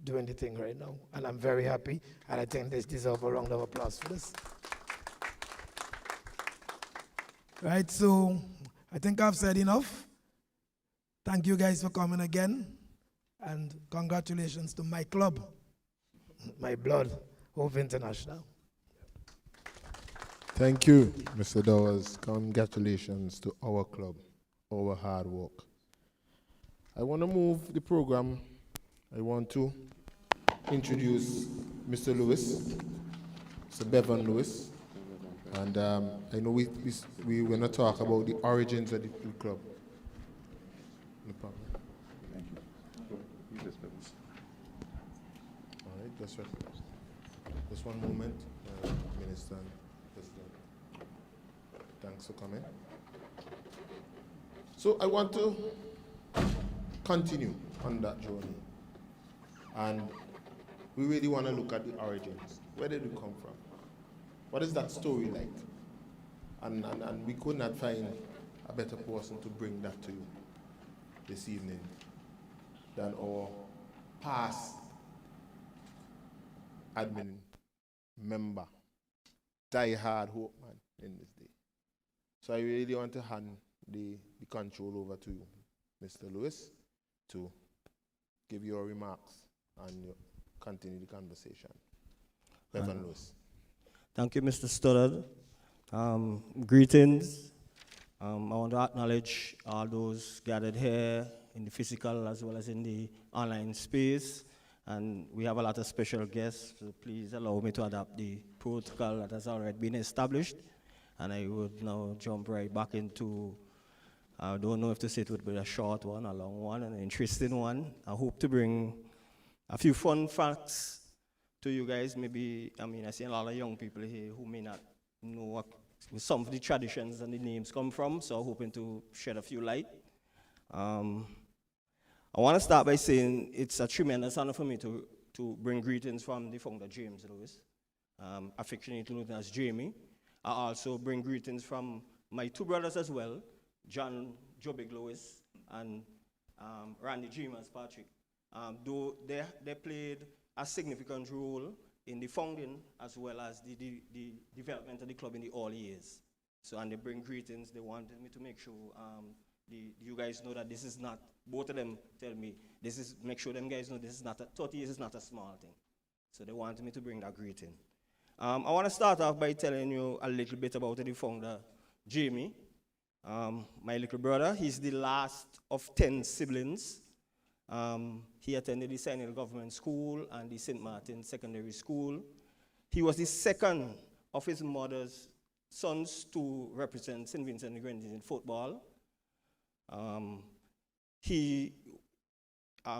doing the thing right now. And I'm very happy, and I think they deserve a round of applause for this. Right, so I think I've said enough. Thank you guys for coming again, and congratulations to my club, my blood, Hope International. Thank you, Mr. Dawes. Congratulations to our club, our hard work. I want to move the program. I want to introduce Mr. Lewis, Mr. Bevan Lewis. And I know we're going to talk about the origins of the club. No problem. Thank you. You just business. All right, just one moment, Minister. Thanks for coming. So I want to continue on that journey. And we really want to look at the origins. Where did we come from? What is that story like? And we could not find a better person to bring that to you this evening than our past admin member, die-hard Hope man in this day. So I really want to hand the control over to you, Mr. Lewis, to give your remarks and continue the conversation. Reverend Lewis. Thank you, Mr. Stoddard. Greetings. I want to acknowledge all those gathered here in the physical as well as in the online space. And we have a lot of special guests, so please allow me to adapt the protocol that has already been established. And I would now jump right back into, I don't know if to say it would be a short one, a long one, an interesting one. I hope to bring a few fun facts to you guys. Maybe, I see a lot of young people here who may not know what some of the traditions and the names come from, so I'm hoping to shed a few light. I want to start by saying it's a tremendous honor for me to bring greetings from the founder, James Lewis, affectionately known as Jamie. I also bring greetings from my two brothers as well, John Jobig Lewis and Randy James Patrick. Though they played a significant role in the founding as well as the development of the club in the early years. So, and they bring greetings. They wanted me to make sure you guys know that this is not, both of them tell me, make sure them guys know this is not, 30 years is not a small thing. So they wanted me to bring that greeting. I want to start off by telling you a little bit about the founder, Jamie. My little brother, he's the last of 10 siblings. He attended the St. Hill Government School and the St. Martin Secondary School. He was the second of his mother's sons to represent St. Vincent and the Grenadines in football.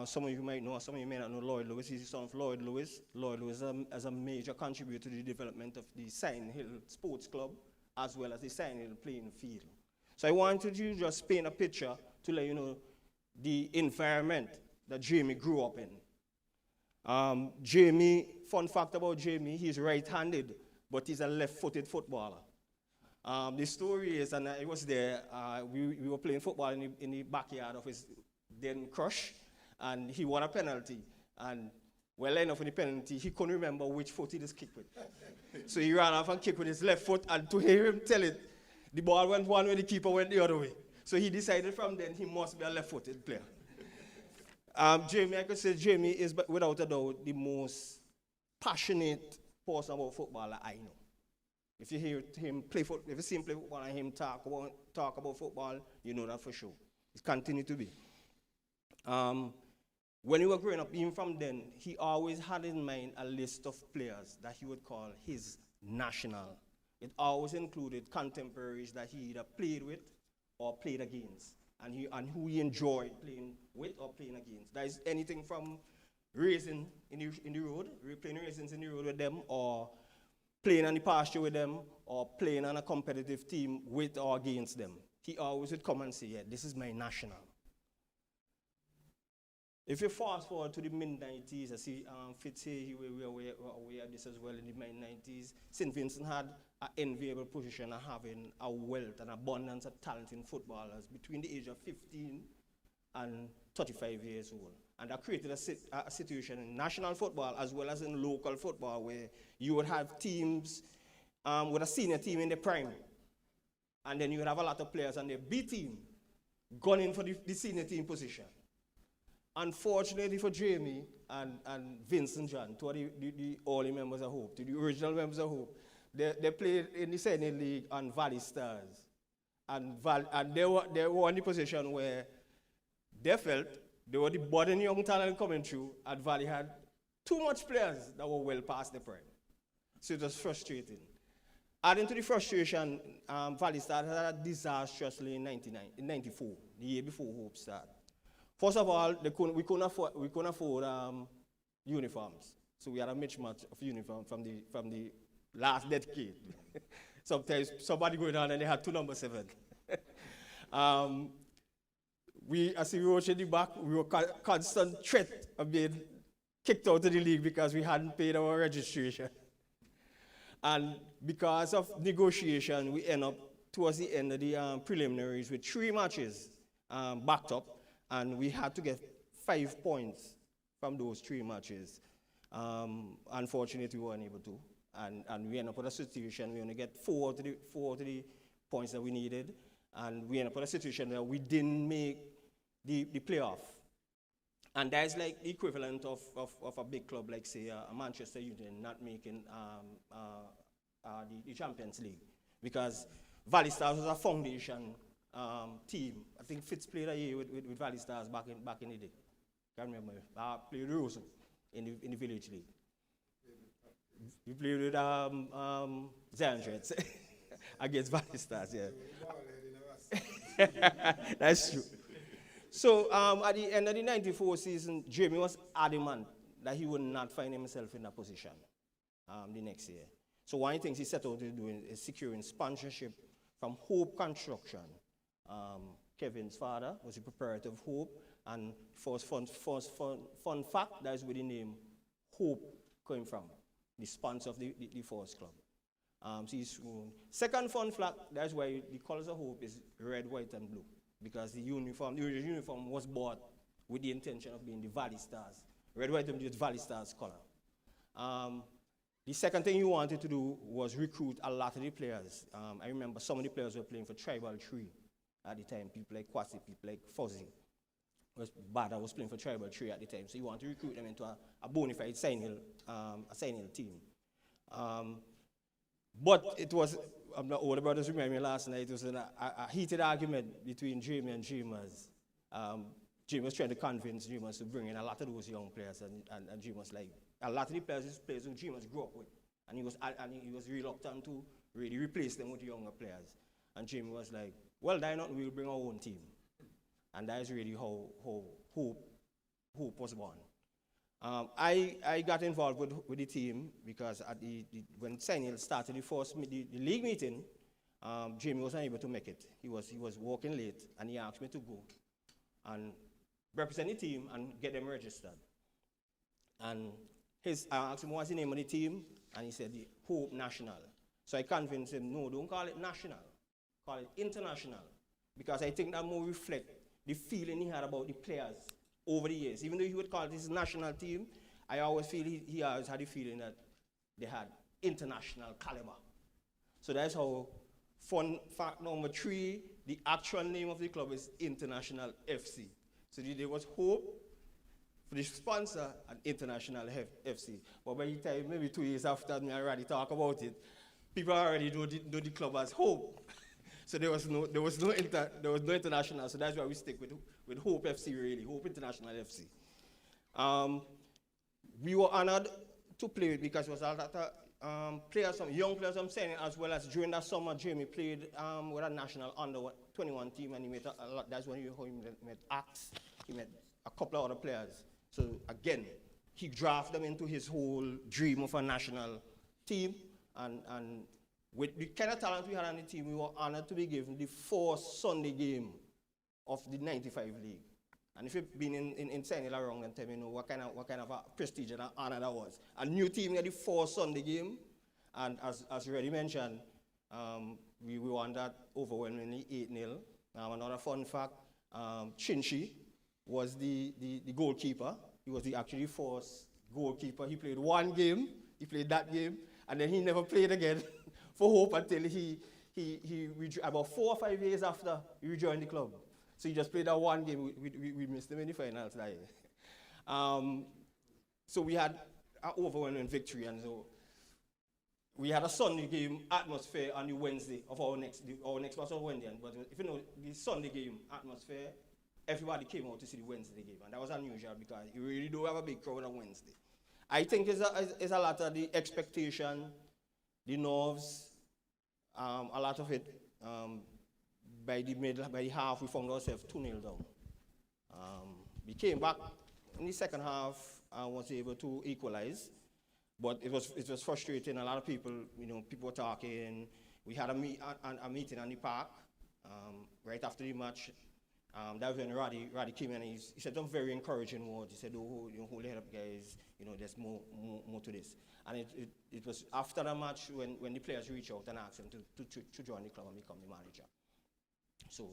Some of you might know, some of you may not know Lloyd Lewis. He's the son of Lloyd Lewis. Lloyd Lewis is a major contributor to the development of the St. Hill Sports Club as well as the St. Hill playing field. So I wanted to just paint a picture to let you know the environment that Jamie grew up in. Jamie, fun fact about Jamie, he's right-handed, but he's a left-footed footballer. The story is, and I was there, we were playing football in the backyard of his then crush, and he won a penalty. And well enough in the penalty, he couldn't remember which foot he just kicked with. So he ran off and kicked with his left foot, and to hear him tell it, the ball went one way, the keeper went the other way. So he decided from then he must be a left-footed player. Jamie, I could say Jamie is without a doubt the most passionate person about football that I know. If you hear him play football, if you see him play football and him talk about football, you know that for sure. It continues to be. When he was growing up, even from then, he always had in mind a list of players that he would call his national. It always included contemporaries that he either played with or played against, and who he enjoyed playing with or playing against. That is anything from racing in the road, playing raisins in the road with them, or playing on the pasture with them, or playing on a competitive team with or against them. He always would come and say, yeah, this is my national. If you fast forward to the mid-90s, I see Fitz here, we were aware of this as well in the mid-90s. St. Vincent had an enviable position of having a wealth and abundance of talent in footballers between the age of 15 and 35 years old. And that created a situation in national football as well as in local football where you would have teams with a senior team in the prime. And then you would have a lot of players on the B team gunning for the senior team position. Unfortunately for Jamie and Vincent John, two of the early members of Hope, the original members of Hope, they played in the Senior League on Valley Stars. And they were in the position where they felt they were the budding young talent coming through, and Valley had too much players that were well past the prime. So it was frustrating. Adding to the frustration, Valley started disastrously in 94, the year before Hope started. First of all, we couldn't afford uniforms. So we had a mismatch of uniforms from the last decade. Sometimes somebody going on and they had 2 number 7. As we watched in the back, we were constant threat of being kicked out of the league because we hadn't paid our registration. And because of negotiation, we end up towards the end of the preliminaries with 3 matches backed up, and we had to get 5 points from those 3 matches. Unfortunately, we weren't able to, and we end up with a situation we only get 4 to the points that we needed, and we end up with a situation where we didn't make the playoff. And that's like the equivalent of a big club like, say, Manchester United not making the Champions League. Because Valley Stars was a foundation team. I think Fitz played a year with Valley Stars back in the day. Can't remember. Played Rosen in the Village League. You played with Zion Jets against Valley Stars, yeah. That's true. So at the end of the 94 season, Jamie was adamant that he would not find himself in that position the next year. So one of the things he set out to do is securing sponsorship from Hope Construction. Kevin's father was the proprietor of Hope, and first fun fact, that is where the name Hope came from, the sponsor of the first club. Second fun fact, that's why the colors of Hope is red, white, and blue. Because the original uniform was bought with the intention of being the Valley Stars. Red, white, and blue is Valley Stars color. The second thing you wanted to do was recruit a lot of the players. I remember some of the players were playing for Tribal Tree at the time. People like Kwasi, people like Fuzzy. Bada was playing for Tribal Tree at the time. So you want to recruit them into a bona fide Sign Hill team. But it was, the older brothers remember me last night, it was a heated argument between Jamie and James. Jamie was trying to convince James to bring in a lot of those young players, and Jamie was like, a lot of the players who James grew up with, and he was reluctant to really replace them with younger players. And Jamie was like, well, why not, we'll bring our own team. And that is really how Hope was born. I got involved with the team because when Sign Hill started the league meeting, Jamie was unable to make it. He was working late, and he asked me to go and represent the team and get them registered. And I asked him what's the name of the team, and he said the Hope National. So I convinced him, no, don't call it national, call it international, because I think that more reflect the feeling he had about the players over the years. Even though he would call it his national team, I always feel he always had the feeling that they had international caliber. So that's how, fun fact number 3, the actual name of the club is International FC. So there was Hope for the sponsor and International FC. But by the time, maybe 2 years after me already talk about it, people already know the club as Hope. So there was no international, so that's why we stick with Hope FC, really, Hope International FC. We were honored to play with because it was a lot of players, some young players I'm saying, as well as during that summer, Jamie played with a national under 21 team, and he met a lot. That's when he met Axe, he met a couple of other players. So again, he drafted them into his whole dream of a national team, and with the kind of talent we had on the team, we were honored to be given the 4th Sunday game of the 95 league. And if you've been in Sign Hill around, then tell me what kind of a prestige and honor that was. A new team had the 4th Sunday game, and as you already mentioned, we won that overwhelmingly 8-0. Another fun fact, Chinchi was the goalkeeper. He was the actually first goalkeeper. He played one game, he played that game, and then he never played again for Hope until about 4 or 5 years after he rejoined the club. So he just played that one game. We missed him in the finals that year. So we had an overwhelming victory, and so we had a Sunday game atmosphere on the Wednesday of our next match on Wednesday. But if you know the Sunday game atmosphere, everybody came out to see the Wednesday game, and that was unusual because you really do have a big crowd on Wednesday. I think it's a lot of the expectation, the nerves, a lot of it. By the half, we found ourselves 2-0 down. We came back in the second half and was able to equalize, but it was frustrating. A lot of people, people were talking. We had a meeting on the park right after the match. That was when Roddy came in and he said some very encouraging words. He said, hold your head up, guys. There's more to this. And it was after the match when the players reached out and asked him to join the club and become the manager. So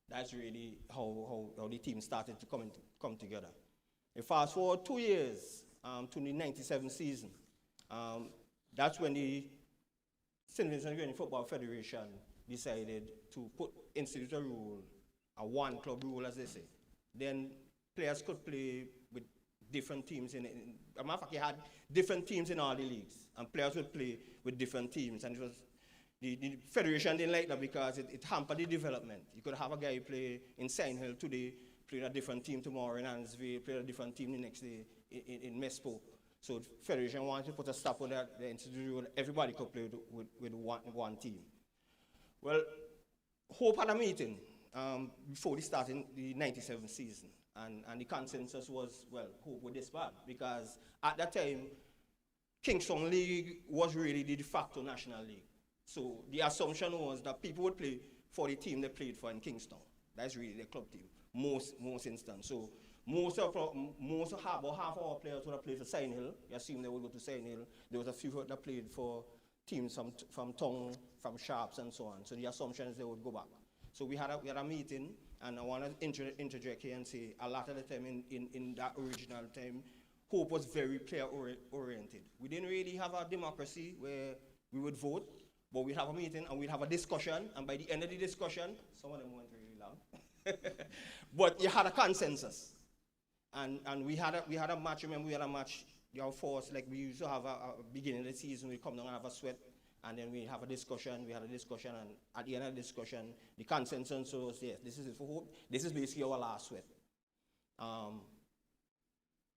that's really how the team started to come together. And fast forward 2 years to the 97 season. That's when the St. Vincent and Grenadines Football Federation decided to institute a rule, a one-club rule, as they say. Then players could play with different teams. As a matter of fact, you had different teams in all the leagues, and players would play with different teams. And it was the federation didn't like that because it hampered the development. You could have a guy play in Sign Hill today, play a different team tomorrow in Ansville, play a different team the next day in Mespo. So the federation wanted to put a stop on that. They instituted everybody could play with one team. Well, Hope had a meeting before they started the 97 season. And the consensus was, well, Hope would disband because at that time, Kingston League was really the de facto national league. So the assumption was that people would play for the team they played for in Kingston. That's really the club team, most instances. So about half of our players would have played for Sign Hill. You assume they would go to Sign Hill. There was a few that played for teams from Tongue, from Sharps, and so on. So the assumption is they would go back. So we had a meeting, and I want to interject here and say a lot of the time in that original time, Hope was very player-oriented. We didn't really have a democracy where we would vote, but we'd have a meeting and we'd have a discussion, and by the end of the discussion, some of them went really long, but you had a consensus. And we had a match. Remember, we had a match. Our force, like we used to have a beginning of the season, we come down and have a sweat, and then we have a discussion. We had a discussion, and at the end of the discussion, the consensus was, yes, this is it for Hope. This is basically our last sweat.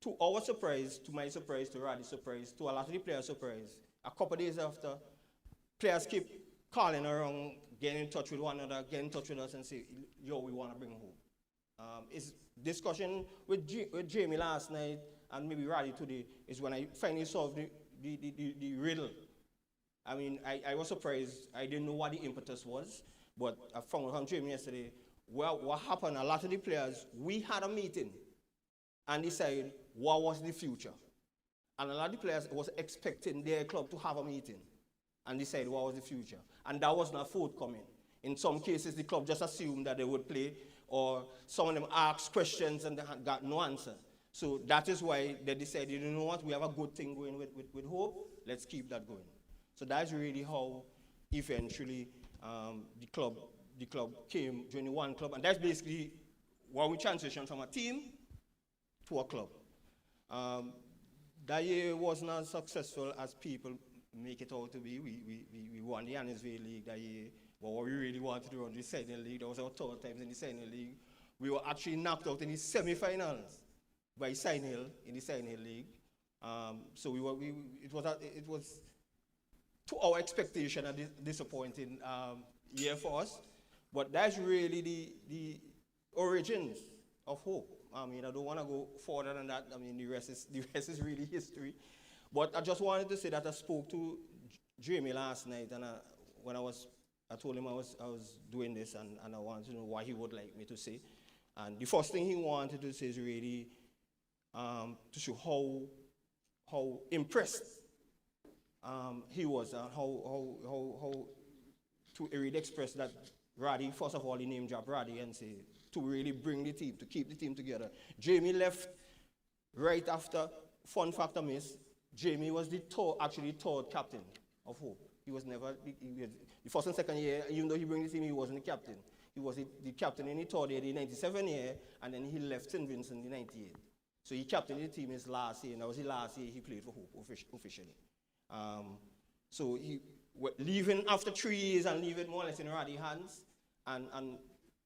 To our surprise, to my surprise, to Roddy's surprise, to a lot of the players' surprise, a couple of days after, players keep calling around, getting in touch with one another, getting in touch with us and say, yo, we want to bring Hope. It's discussion with Jamie last night and maybe Roddy today is when I finally solved the riddle. I mean, I was surprised. I didn't know what the impetus was, but I found from Jamie yesterday, well, what happened, a lot of the players, we had a meeting and decided what was the future. And a lot of the players was expecting their club to have a meeting and decide what was the future. And that was not forthcoming. In some cases, the club just assumed that they would play, or some of them asked questions and they got no answer. So that is why they decided, you know what, we have a good thing going with Hope, let's keep that going. So that's really how eventually the club came, joining one club, and that's basically why we transitioned from a team to a club. That year was not successful as people make it out to be. We won the Annisville League that year. But what we really wanted to do on the Senate League, that was our third time in the Senate League. We were actually knocked out in the semi-finals by Sign Hill in the Sign Hill League. So it was to our expectation a disappointing year for us. But that's really the origins of Hope. I mean, I don't want to go further than that. I mean, the rest is really history. But I just wanted to say that I spoke to Jamie last night, and I told him I was doing this, and I wanted to know what he would like me to say. And the first thing he wanted to say is really to show how impressed he was, and how to really express that Roddy, first of all, he name dropped Roddy and say, to really bring the team, to keep the team together. Jamie left right after Fun Factor miss. Jamie was the third captain of Hope. He was never, the first and second year, even though he bring the team, he wasn't the captain. He was the captain in the third year, the 97 year, and then he left St. Vincent in the 98. So he captained the team his last year, and that was the last year he played for Hope officially. So he leaving after 3 years and leaving more or less in Roddy's hands, and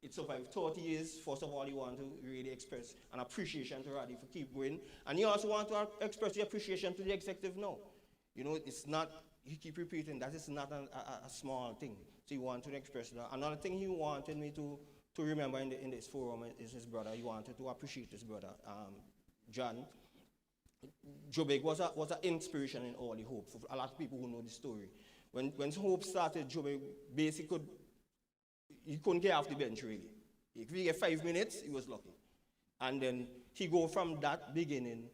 it survived 30 years. First of all, he wanted to really express an appreciation to Roddy for keep going, and he also want to express the appreciation to the executive now. You know, it's not, he keep repeating that it's not a small thing. So he wanted to express that. Another thing he wanted me to remember in this forum is his brother. He wanted to appreciate his brother, John. Joe Big was an inspiration in all the Hope for a lot of people who know the story. When Hope started, Joe Big basically he couldn't get off the bench really. If he get 5 minutes, he was lucky. And then he go from that beginning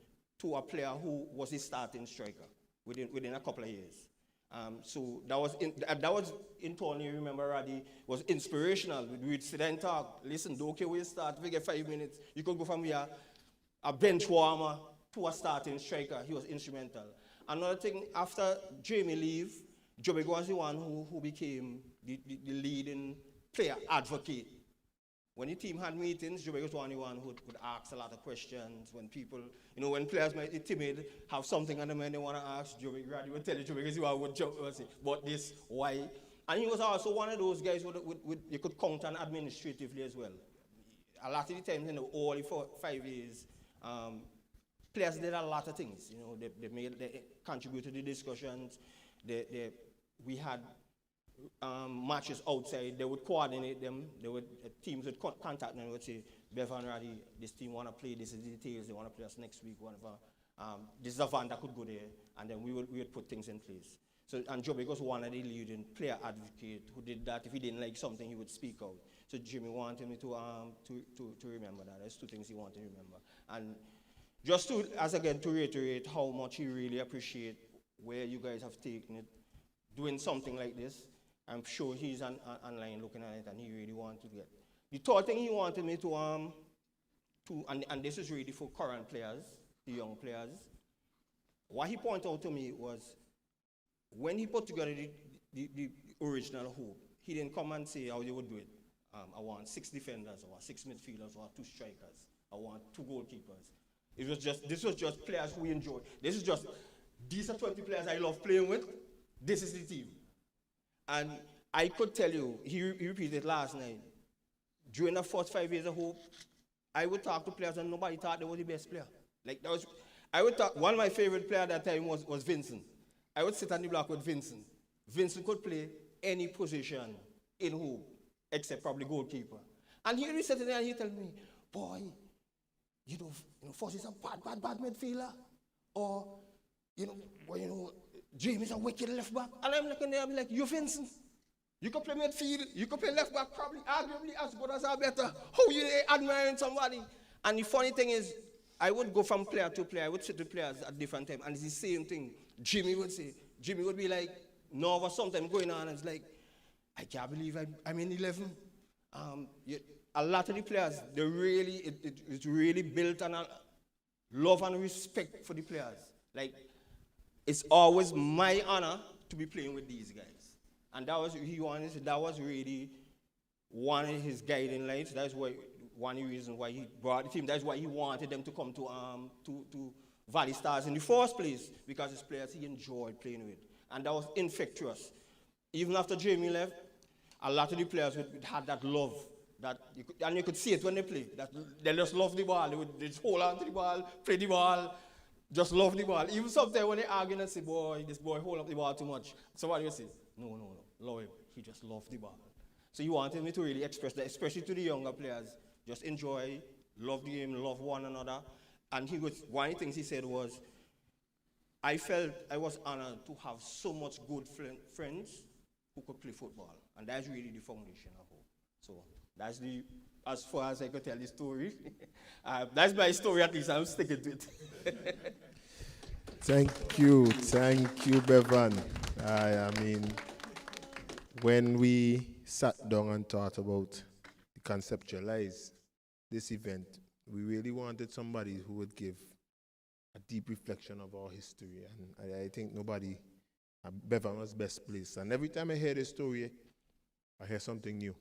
to a player who was his starting striker within a couple of years. So that was internally, remember, Roddy was inspirational. We'd sit and talk. Listen, don't care where you start. If you get 5 minutes, you could go from here, a bench warmer to a starting striker. He was instrumental. Another thing, after Jamie leave, Joe Big was the one who became the leading player advocate. When the team had meetings, Joe Big was the one who would ask a lot of questions. When people, you know, when players might be timid, have something on the mind they want to ask, Joe Big would tell Joe Big, I would jump and say, but this, why? And he was also one of those guys you could count on administratively as well. A lot of the times in all the 5 years, players did a lot of things. You know, they contributed to the discussions. We had matches outside. They would coordinate them. Teams would contact them and would say, Bevan, Roddy, this team want to play. This is the details. They want to play us next week. Whatever. This is a van that could go there, and then we would put things in place. So, and Joe Big was one of the leading player advocate who did that. If he didn't like something, he would speak out. So Jimmy wanted me to remember that. There's two things he wanted to remember. And just to reiterate how much he really appreciate where you guys have taken it, doing something like this. I'm sure he's online looking at it, and he really wanted to get. The third thing he wanted me and this is really for current players, the young players. What he pointed out to me was, when he put together the original Hope, he didn't come and say how you would do it. I want 6 defenders, I want 6 midfielders, I want 2 strikers, I want 2 goalkeepers. This was just players who enjoy. These are 20 players I love playing with. This is the team. And I could tell you, he repeated last night, during the first 5 years of Hope, I would talk to players and nobody thought they were the best player. One of my favorite players at that time was Vincent. I would sit on the block with Vincent. Vincent could play any position in Hope, except probably goalkeeper. And he would sit there and he tell me, boy, you know, Foss is a bad midfielder. Or, Jamie's a wicked left back. And I'm looking there, I'm like, you Vincent, you can play midfield, you can play left back, probably arguably as good as or better. How you admiring somebody? And the funny thing is, I would go from player to player. I would sit with players at different times, and it's the same thing. Jimmy would be like, nervous something going on, and it's like, I can't believe I'm in 11. A lot of the players, it's really built on a love and respect for the players. Like, it's always my honor to be playing with these guys. And that was really one of his guiding lights. That's why one of the reasons why he brought the team. That's why he wanted them to come to Valley Stars in the first place, because it's players he enjoyed playing with. And that was infectious. Even after Jamie left, a lot of the players had that love. And you could see it when they play. They just love the ball. They would just hold on to the ball, play the ball, just love the ball. Even sometimes when they argue and say, boy, this boy hold up the ball too much, somebody would say, no, love him. He just loved the ball. So he wanted me to really express that, especially to the younger players. Just enjoy, love the game, love one another. And one of the things he said was, I felt I was honored to have so much good friends who could play football. And that's really the foundation of Hope. So that's as far as I could tell the story. That's my story, at least I'm sticking to it. Thank you, Bevan. I mean, when we sat down and thought about conceptualize this event, we really wanted somebody who would give a deep reflection of our history. And I think nobody, Bevan was best placed. And every time I hear this story, I hear something new.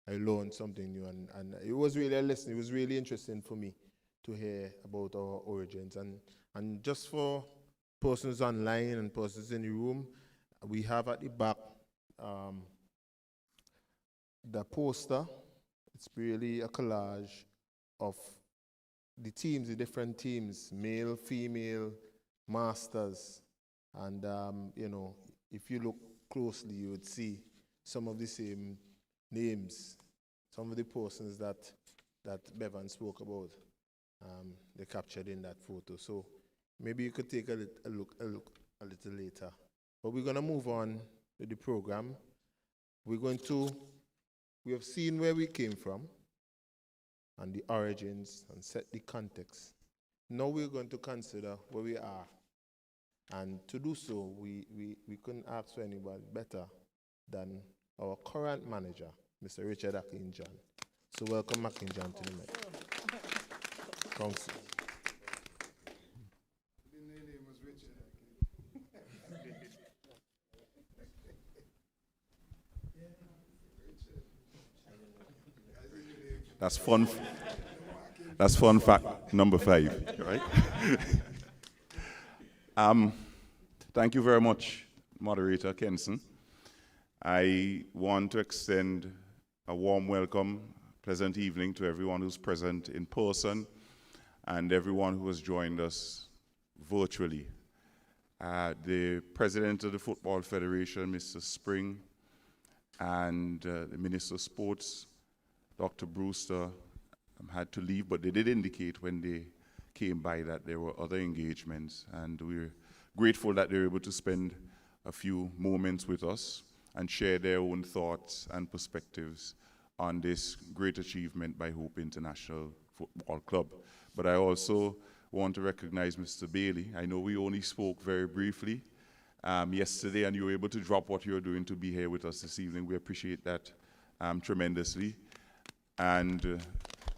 I learned something new. And it was really a lesson. It was really interesting for me to hear about our origins. And just for persons online and persons in the room, we have at the back the poster. It's really a collage of the teams, the different teams, male, female, masters. And, you know, if you look closely, you would see some of the same names, some of the persons that Bevan spoke about. They captured in that photo. So maybe you could take a look a little later. But we're going to move on with the program. We have seen where we came from and the origins and set the context. Now we're going to consider where we are. And to do so, we couldn't ask for anybody better than our current manager, Mr. Richard Akinjan. So welcome Akinjan to the mic. Council. That's fun. That's fun fact number 5, right? Thank you very much, Moderator Kenson. I want to extend a warm welcome, pleasant evening to everyone who's present in person and everyone who has joined us virtually. The President of the Football Federation, Mr. Spring, and the Minister of Sports, Dr. Brewster, had to leave, but they did indicate when they came by that there were other engagements, and we're grateful that they were able to spend a few moments with us and share their own thoughts and perspectives on this great achievement by Hope International Football Club. But I also want to recognize Mr. Bailey. I know we only spoke very briefly yesterday, and you were able to drop what you're doing to be here with us this evening. We appreciate that tremendously. And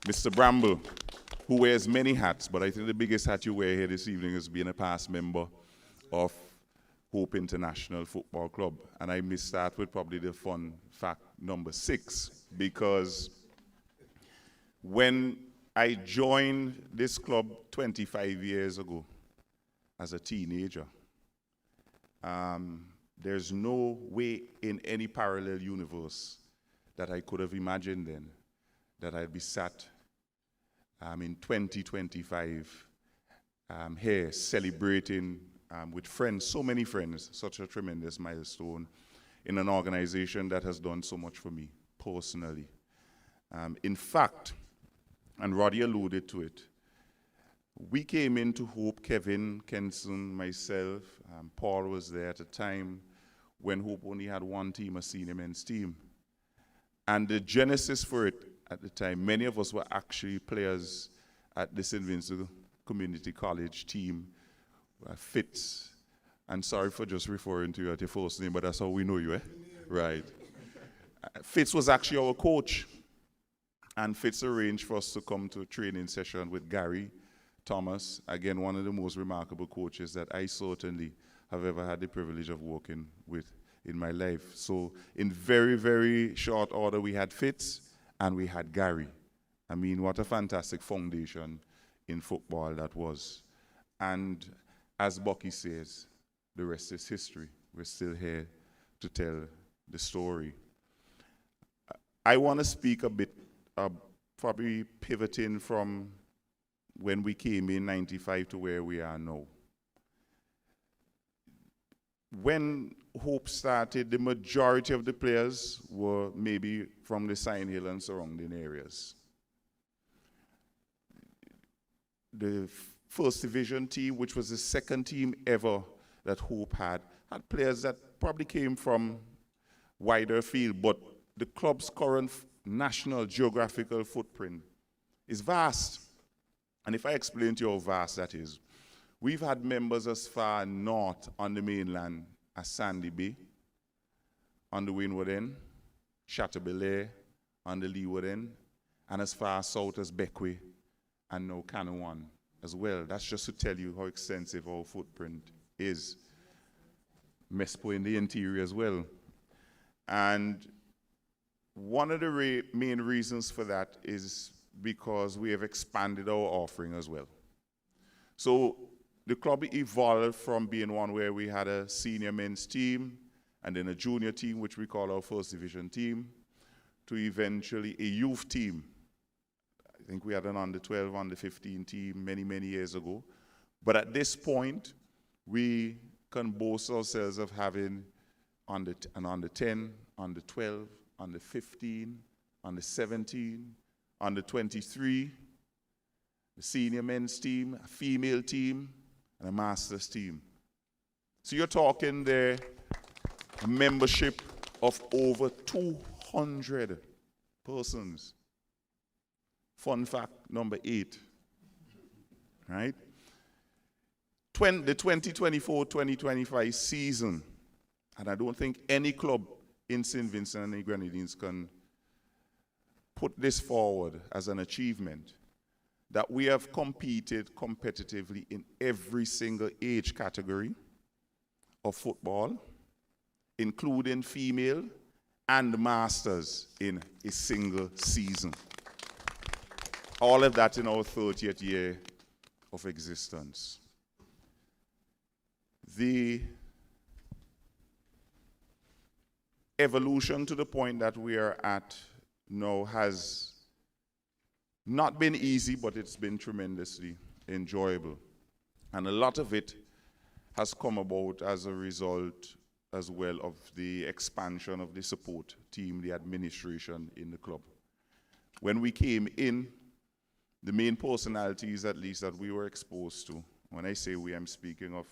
Mr. Bramble, who wears many hats, but I think the biggest hat you wear here this evening is being a past member of Hope International Football Club. And I may start with probably the fun fact number 6, because when I joined this club 25 years ago as a teenager, there's no way in any parallel universe that I could have imagined then that I'd be sat in 2025 here celebrating with friends, so many friends, such a tremendous milestone in an organization that has done so much for me personally. In fact, and Roddy alluded to it, we came into Hope, Kevin, Kenson, myself, Paul was there at a time when Hope only had one team, a senior men's team. And the genesis for it at the time, many of us were actually players at the St. Vincent Community College team, Fitz, and sorry for just referring to you at your first name, but that's how we know you, eh? Right. Fitz was actually our coach, and Fitz arranged for us to come to a training session with Gary Thomas, again, one of the most remarkable coaches that I certainly have ever had the privilege of working with in my life. So in very, very short order, we had Fitz and we had Gary. I mean, what a fantastic foundation in football that was. And as Bucky says, the rest is history. We're still here to tell the story. I want to speak a bit, probably pivoting from when we came in 95 to where we are now. When Hope started, the majority of the players were maybe from the Sign Hill and surrounding areas. The first division team, which was the second team ever that Hope had players that probably came from wider field, but the club's current national geographical footprint is vast. And if I explain to you how vast that is, we've had members as far north on the mainland as Sandy Bay, on the windward end, Chateaubelair on the leeward end, and as far south as Beckwith and now Canouan as well. That's just to tell you how extensive our footprint is. Mespo in the interior as well. And one of the main reasons for that is because we have expanded our offering as well. So the club evolved from being one where we had a senior men's team and then a junior team, which we call our first division team, to eventually a youth team. I think we had an under 12, under 15 team many, many years ago. But at this point, we can boast ourselves of having an under 10, under 12, under 15, under 17, under 23, the senior men's team, a female team, and a masters team. So you're talking there a membership of over 200 persons. Fun fact number 8, right? The 2024-2025 season, and I don't think any club in St. Vincent and the Grenadines can put this forward as an achievement, that we have competed competitively in every single age category of football, including female and masters in a single season. All of that in our 30th year of existence. The evolution to the point that we are at now has not been easy, but it's been tremendously enjoyable. And a lot of it has come about as a result as well of the expansion of the support team, the administration in the club. When we came in, the main personalities, at least, that we were exposed to, when I say we, I'm speaking of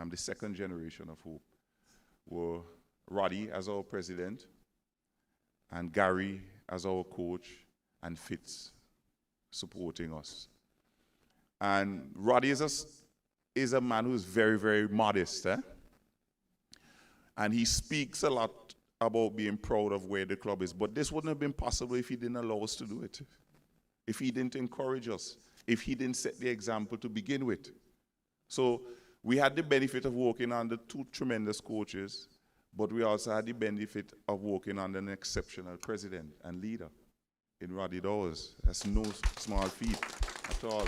the second generation of Hope, were Roddy as our president, and Gary as our coach, and Fitz supporting us. And Roddy is a man who's very, very modest, and he speaks a lot about being proud of where the club is. But this wouldn't have been possible if he didn't allow us to do it, if he didn't encourage us, if he didn't set the example to begin with. So we had the benefit of working under 2 tremendous coaches, but we also had the benefit of working under an exceptional president and leader in Roddy Dawes. That's no small feat at all.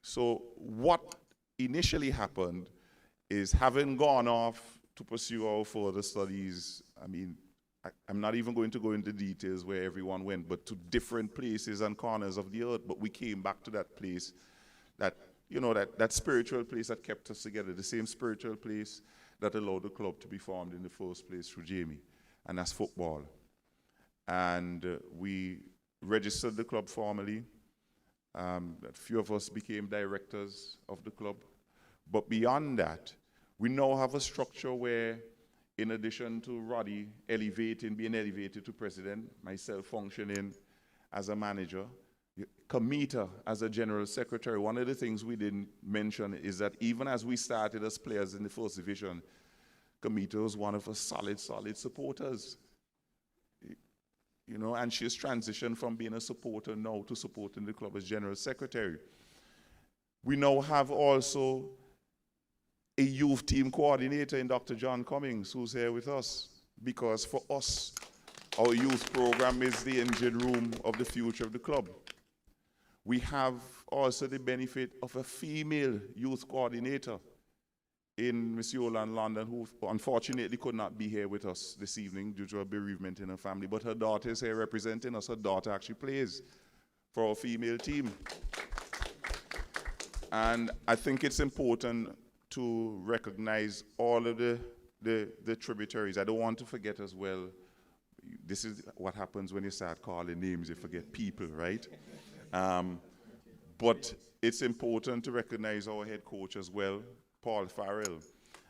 So what initially happened is, having gone off to pursue our further studies, I mean, I'm not even going to go into details where everyone went, but to different places and corners of the earth, but we came back to that place, that, you know, that spiritual place that kept us together, the same spiritual place that allowed the club to be formed in the first place through Jamie, and that's football. And we registered the club formally. A few of us became directors of the club. But beyond that, we now have a structure where, in addition to Roddy being elevated to president, myself functioning as a manager, Kamita as a general secretary. One of the things we didn't mention is that even as we started as players in the first division, Kamita was one of our solid supporters. You know, and she's transitioned from being a supporter now to supporting the club as general secretary. We now have also a youth team coordinator in Dr. John Cummings, who's here with us, because for us, our youth program is the engine room of the future of the club. We have also the benefit of a female youth coordinator in Miss Yola in London, who unfortunately could not be here with us this evening due to a bereavement in her family, but her daughter is here representing us. Her daughter actually plays for our female team. And I think it's important to recognize all of the tributaries. I don't want to forget as well, this is what happens when you start calling names, you forget people, right? But it's important to recognize our head coach as well, Paul Farrell.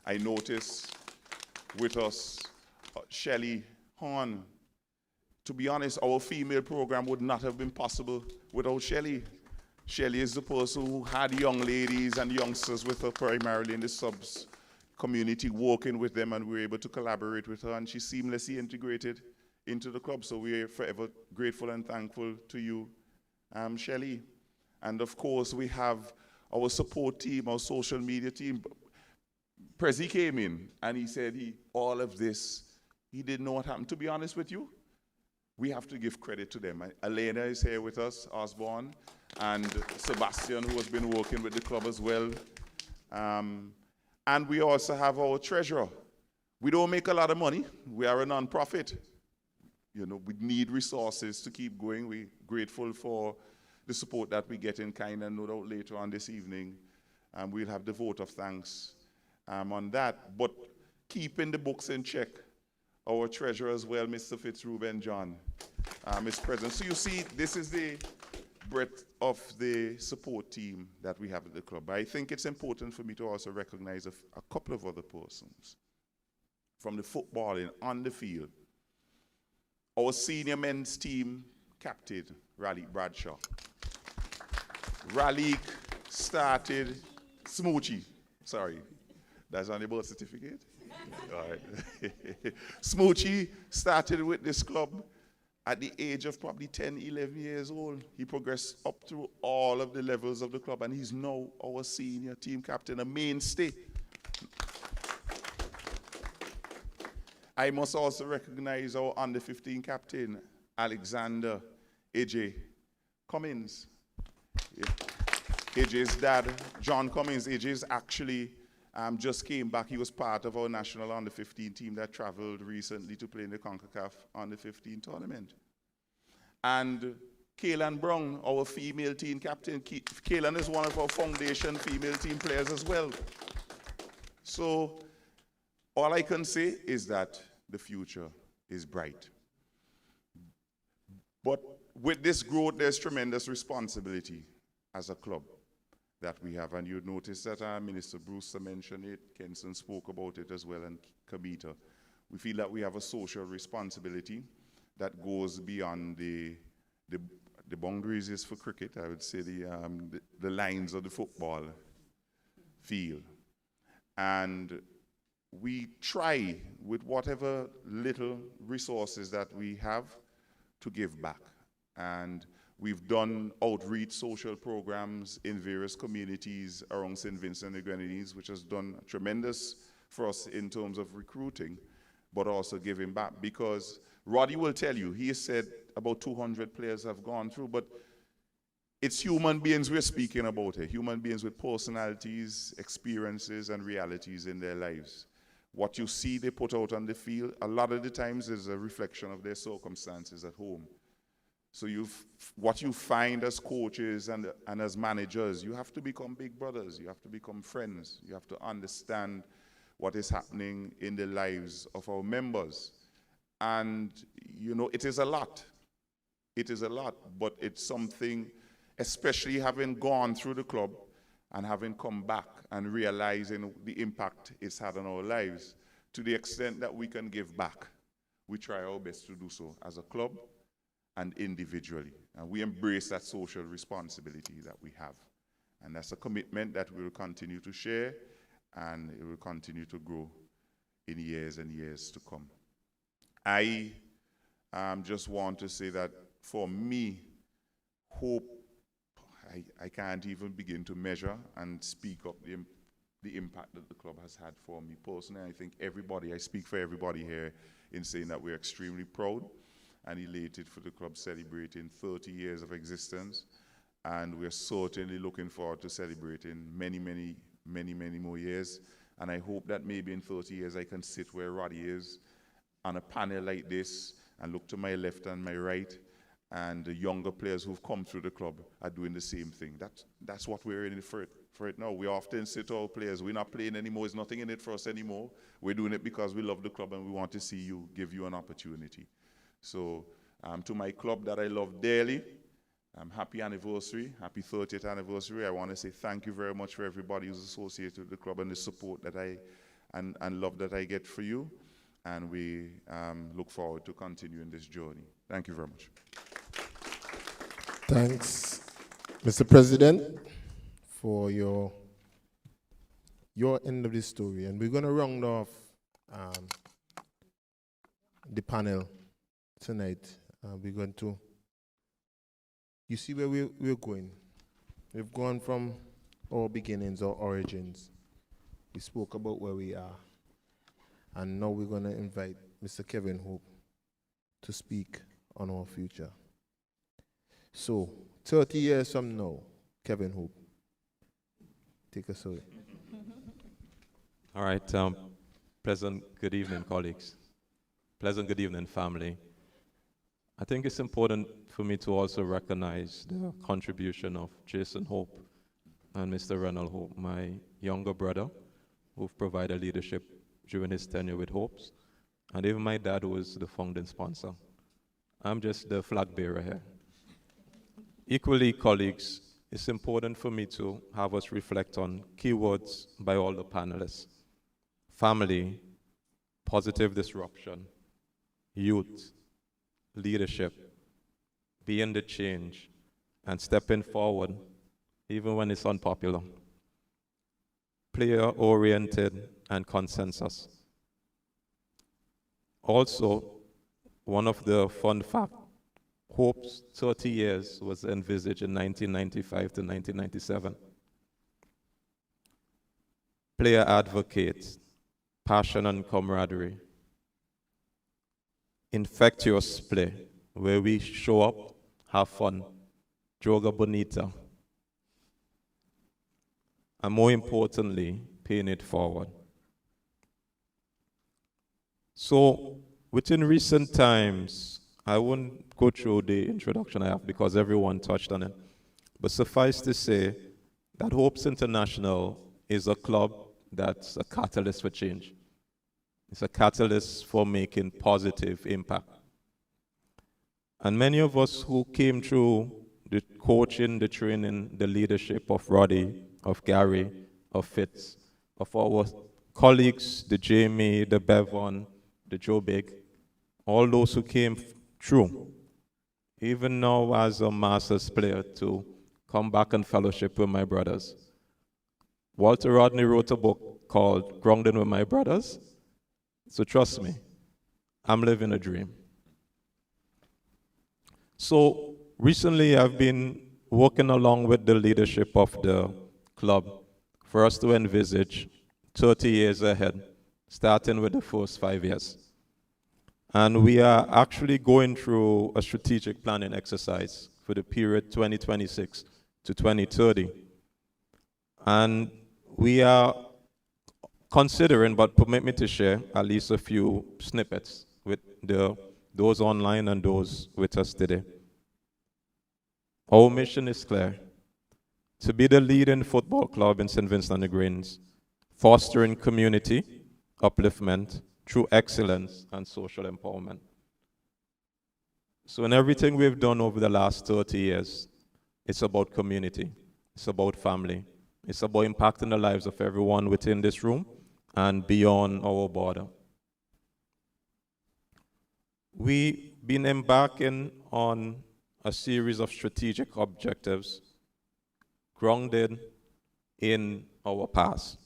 I noticed with us, Shelley Horn. To be honest, our female program would not have been possible without Shelley. Shelley is the person who had young ladies and youngsters with her primarily in the subs community, working with them, and we were able to collaborate with her, and she seamlessly integrated into the club. So we are forever grateful and thankful to you, Shelley. And of course, we have our support team, our social media team. Prezi came in and he said all of this, he didn't know what happened. To be honest with you, we have to give credit to them. Elena is here with us, Osborne, and Sebastian, who has been working with the club as well. And we also have our treasurer. We don't make a lot of money. We are a non-profit. You know, we need resources to keep going. We're grateful for the support that we get in kind, and no doubt later on this evening, we'll have the vote of thanks on that. But keeping the books in check, our treasurer as well, Mr. Fitzreuben John, is present. So you see, this is the breadth of the support team that we have at the club. I think it's important for me to also recognize a couple of other persons from the footballing on the field. Our senior men's team captain, Raleigh Bradshaw. Raleigh started, Smoochie, sorry, that's on the birth certificate? All right. Smoochie started with this club at the age of probably 10, 11 years old. He progressed up through all of the levels of the club, and he's now our senior team captain, a mainstay. I must also recognize our under-15 captain, Alexander AJ Cummins. AJ's dad, John Cummins. AJ's actually just came back. He was part of our national under-15 team that traveled recently to play in the CONCACAF under-15 tournament. And Kaylan Brown, our female team captain. Kaylan is one of our foundation female team players as well. So all I can say is that the future is bright. But with this growth, there's tremendous responsibility as a club that we have. And you notice that Minister Brewster mentioned it, Kenson spoke about it as well, and Kamita. We feel that we have a social responsibility that goes beyond the boundaries is for cricket, I would say the lines of the football field. And we try with whatever little resources that we have to give back. And we've done outreach social programs in various communities around St. Vincent and the Grenadines, which has done tremendous for us in terms of recruiting, but also giving back. Because Roddy will tell you, he has said about 200 players have gone through, but it's human beings we're speaking about here, human beings with personalities, experiences, and realities in their lives. What you see they put out on the field, a lot of the times is a reflection of their circumstances at home. So what you find as coaches and as managers, you have to become big brothers, you have to become friends, you have to understand what is happening in the lives of our members. And, you know, it is a lot. It is a lot, but it's something, especially having gone through the club and having come back and realizing the impact it's had on our lives, to the extent that we can give back. We try our best to do so as a club and individually. And we embrace that social responsibility that we have. And that's a commitment that we will continue to share, and it will continue to grow in years and years to come. I just want to say that for me, hope, I can't even begin to measure and speak of the impact that the club has had for me personally. I think everybody, I speak for everybody here in saying that we're extremely proud and elated for the club celebrating 30 years of existence. And we're certainly looking forward to celebrating many, many, many, many more years. And I hope that maybe in 30 years I can sit where Roddy is on a panel like this and look to my left and my right, and the younger players who've come through the club are doing the same thing. That's what we're in it for it now. We often say to our players, we're not playing anymore, there's nothing in it for us anymore. We're doing it because we love the club and we want to see you, give you an opportunity. So to my club that I love dearly, happy anniversary, happy 30th anniversary. I want to say thank you very much for everybody who's associated with the club and the support that and love that I get for you. And we look forward to continuing this journey. Thank you very much. Thanks, Mr. President, for your your end of the story. And we're going to round off the panel tonight. We're going to, you see where we're going. We've gone from our beginnings, our origins. We spoke about where we are. And now we're going to invite Mr. Kevin Hope to speak on our future. So, 30 years from now, Kevin Hope, take us away. All right. Pleasant good evening, colleagues. Pleasant good evening, family. I think it's important for me to also recognize the contribution of Jason Hope and Mr. Ronald Hope, my younger brother, who've provided leadership during his tenure with Hopes, and even my dad, who was the founding sponsor. I'm just the flag bearer here. Equally, colleagues, it's important for me to have us reflect on keywords by all the panelists: family, positive disruption, youth, leadership, being the change, and stepping forward, even when it's unpopular. Player-oriented and consensus. Also, one of the fun facts, Hope's 30 years was envisaged in 1995 to 1997. Player advocates, passion and camaraderie. Infectious play, where we show up, have fun, joga bonita, and more importantly, paying it forward. So, within recent times, I won't go through the introduction I have because everyone touched on it, but suffice to say that Hopes International is a club that's a catalyst for change. It's a catalyst for making positive impact. And many of us who came through the coaching, the training, the leadership of Roddy, of Gary, of Fitz, of our colleagues, the Jamie, the Bevan, the Joe Big, all those who came through, even now as a Masters player, to come back and fellowship with my brothers. Walter Rodney wrote a book called Grounding with My Brothers. So trust me, I'm living a dream. So recently I've been working along with the leadership of the club for us to envisage 30 years ahead, starting with the first 5 years. And we are actually going through a strategic planning exercise for the period 2026 to 2030. And we are considering, but permit me to share at least a few snippets with those online and those with us today. Our mission is clear: to be the leading football club in St. Vincent and the Grenadines, fostering community upliftment through excellence and social empowerment. So in everything we've done over the last 30 years, it's about community, it's about family, it's about impacting the lives of everyone within this room and beyond our border. We've been embarking on a series of strategic objectives grounded in our past.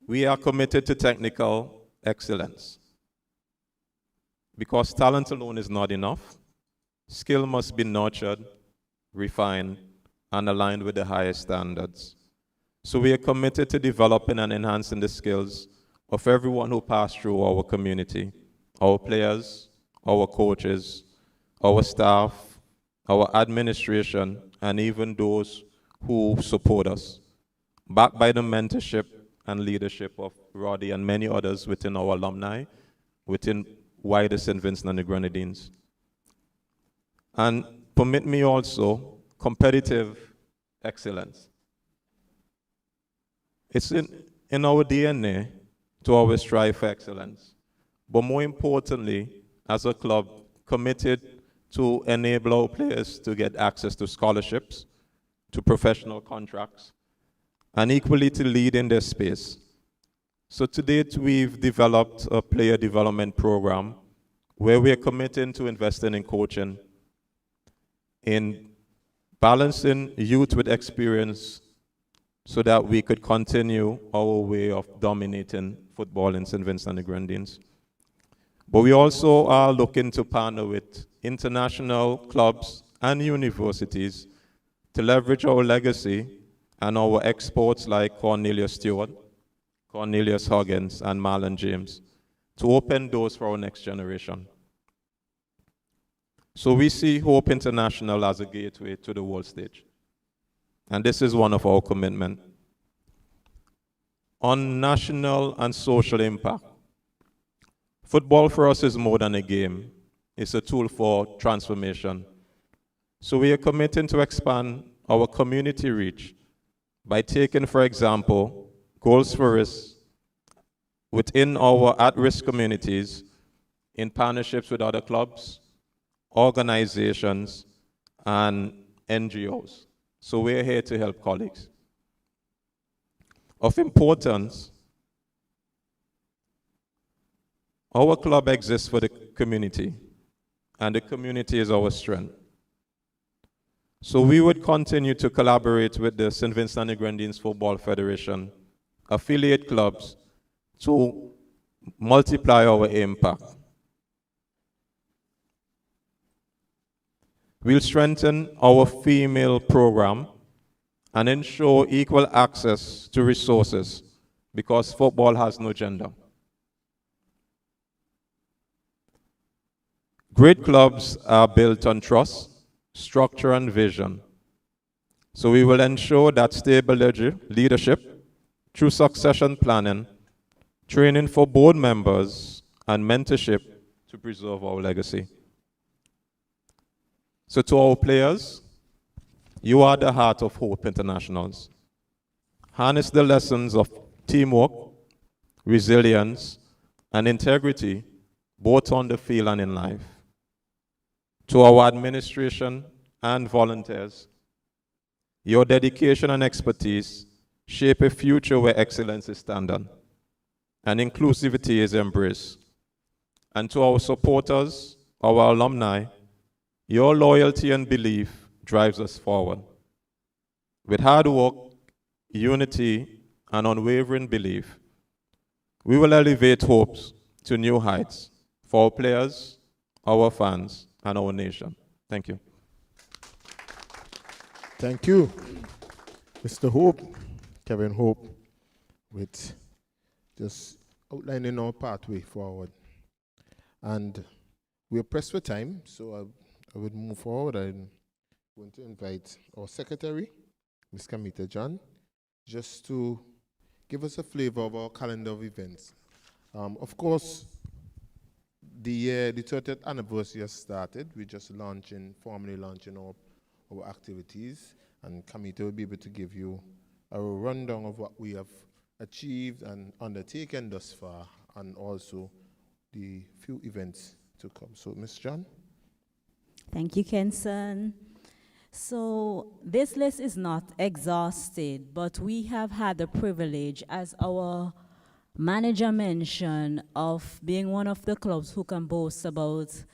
We are committed to technical excellence because talent alone is not enough. Skill must be nurtured, refined, and aligned with the highest standards. So we are committed to developing and enhancing the skills of everyone who passed through our community, our players, our coaches, our staff, our administration, and even those who support us, backed by the mentorship and leadership of Roddy and many others within our alumni, within wider St. Vincent and the Grenadines. And permit me also, competitive excellence. It's in our DNA to always strive for excellence, but more importantly, as a club, committed to enable our players to get access to scholarships, to professional contracts, and equally to lead in their space. So to date, we've developed a player development program where we're committing to investing in coaching, in balancing youth with experience, so that we could continue our way of dominating football in St. Vincent and the Grenadines. But we also are looking to partner with international clubs and universities to leverage our legacy and our exports like Cornelius Stewart, Cornelius Huggins, and Marlon James to open doors for our next generation. So we see Hope International as a gateway to the world stage. And this is one of our commitments. On national and social impact, football for us is more than a game. It's a tool for transformation. So we are committing to expand our community reach by taking, for example, goals for risk within our at-risk communities in partnerships with other clubs, organizations, and NGOs. So we're here to help colleagues. Of importance, our club exists for the community, and the community is our strength. So we would continue to collaborate with the St. Vincent and the Grenadines Football Federation, affiliate clubs, to multiply our impact. We'll strengthen our female program and ensure equal access to resources, because football has no gender. Great clubs are built on trust, structure, and vision. So we will ensure that stable leadership through succession planning, training for board members, and mentorship to preserve our legacy. So to our players, you are the heart of Hope Internationals. Harness the lessons of teamwork, resilience, and integrity, both on the field and in life. To our administration and volunteers, your dedication and expertise shape a future where excellence is standard and inclusivity is embraced. And to our supporters, our alumni, your loyalty and belief drives us forward. With hard work, unity, and unwavering belief, we will elevate hopes to new heights for our players, our fans, and our nation. Thank you. Thank you, Mr. Hope, Kevin Hope, with just outlining our pathway forward. And we're pressed for time, so I would move forward. I'm going to invite our secretary, Ms. Kamita John, just to give us a flavor of our calendar of events. Of course, the 30th anniversary has started. We're just formally launching our activities, and Kamita will be able to give you a rundown of what we have achieved and undertaken thus far, and also the few events to come. So, Ms. John. Thank you, Kenson. So this list is not exhausted, but we have had the privilege, as our manager mentioned, of being one of the clubs who can boast about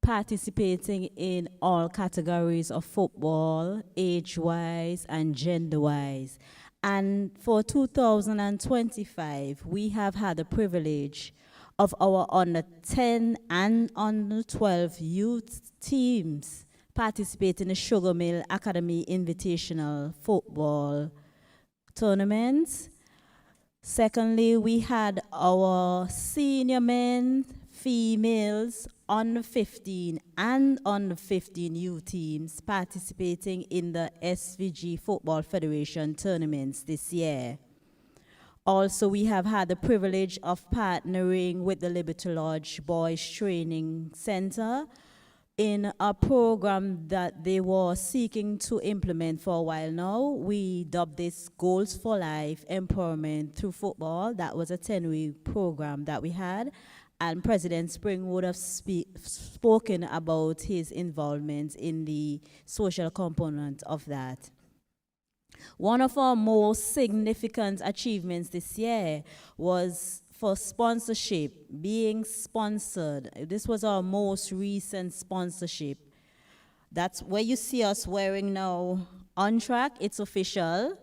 participating in all categories of football, age-wise and gender-wise. And for 2025, we have had the privilege of our under 10 and under 12 youth teams participate in the Sugar Mill Academy Invitational Football Tournament. Secondly, we had our senior men, females, under 15 and under 15 youth teams participating in the SVG Football Federation tournaments this year. Also, we have had the privilege of partnering with the Liberty Lodge Boys Training Center in a program that they were seeking to implement for a while now. We dubbed this Goals for Life Empowerment Through Football. That was a 10-week program that we had. And President Spring would have spoken about his involvement in the social component of that. One of our most significant achievements this year was for sponsorship, being sponsored. This was our most recent sponsorship. That's where you see us wearing now On Track. It's official.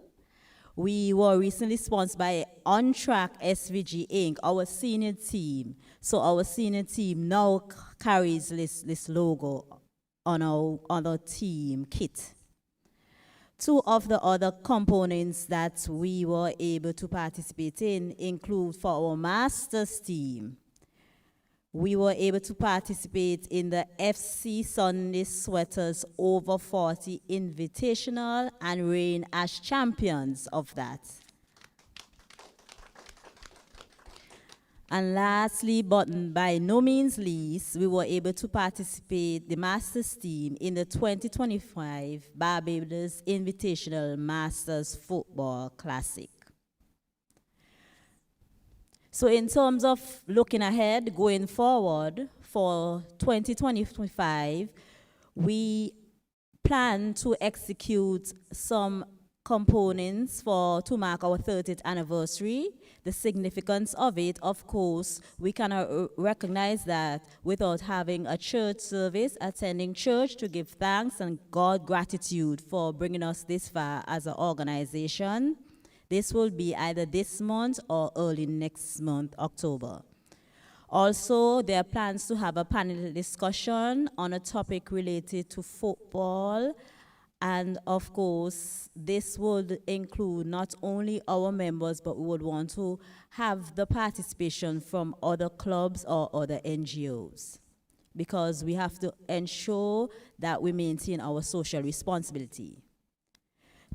We were recently sponsored by On Track SVG Inc., our senior team. So our senior team now carries this logo on our team kit. Two of the other components that we were able to participate in include for our masters team. We were able to participate in the FC Sunday Sweaters Over 40 Invitational and reign as champions of that. And lastly, but by no means least, we were able to participate, the Masters team, in the 2025 Barbados Invitational Masters Football Classic. So in terms of looking ahead, going forward for 2025, we plan to execute some components to mark our 30th anniversary. The significance of it, of course, we cannot recognize that without having a church service, attending church to give thanks and God gratitude for bringing us this far as an organization. This will be either this month or early next month, October. Also, there are plans to have a panel discussion on a topic related to football. And of course, this would include not only our members, but we would want to have the participation from other clubs or other NGOs, because we have to ensure that we maintain our social responsibility.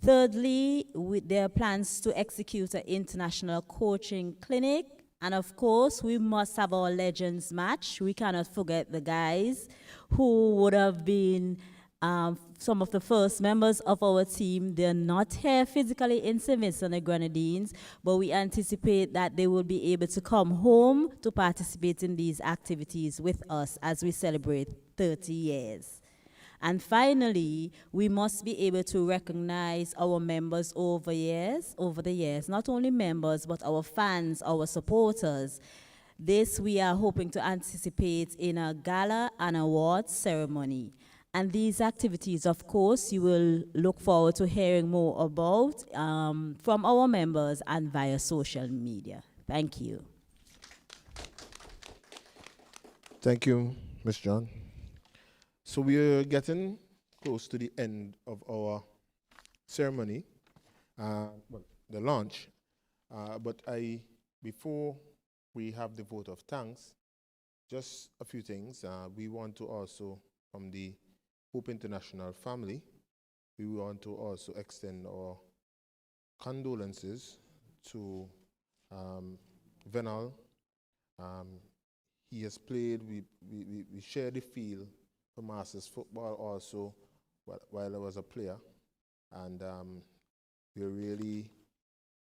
Thirdly, there are plans to execute an international coaching clinic. And of course, we must have our Legends match. We cannot forget the guys who would have been some of the first members of our team. They're not here physically in St. Vincent and the Grenadines, but we anticipate that they will be able to come home to participate in these activities with us as we celebrate 30 years. And finally, we must be able to recognize our members over the years, not only members, but our fans, our supporters. This we are hoping to anticipate in a gala and awards ceremony. And these activities, of course, you will look forward to hearing more about from our members and via social media. Thank you. Thank you, Ms. John. So we are getting close to the end of our ceremony, the launch. But before we have the vote of thanks, just a few things. We want to also, from the Hope International family, we want to also extend our condolences to Venal. He has played, we share the field for Masters football also while I was a player. And we're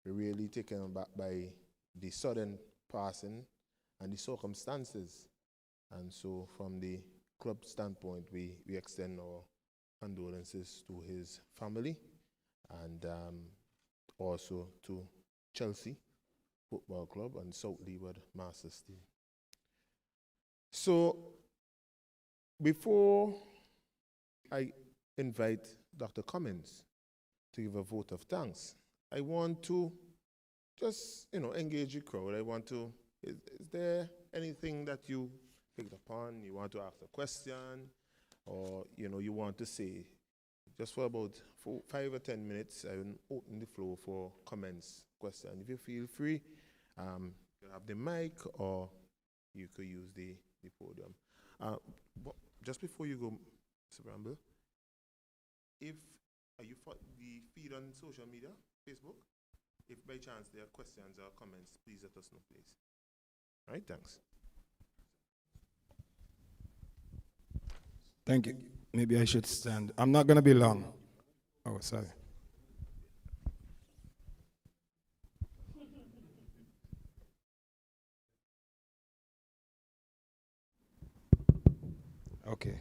really taken aback by the sudden passing and the circumstances. And so from the club standpoint, we extend our condolences to his family and also to Chelsea Football Club and South Leeward Masters team. So before I invite Dr. Cummins to give a vote of thanks, I want to just, engage the crowd. I want to, is there anything that you picked upon, you want to ask a question, or, you want to say? Just for about 5 or 10 minutes, I will open the floor for comments, questions. If you feel free, you have the mic, or you could use the podium. Just before you go, Mr. Bramble, are you for the feed on social media, Facebook? If by chance there are questions or comments, please let us know, please. All right, thanks. Thank you. Maybe I should stand. I'm not going to be long. Oh, sorry. Okay.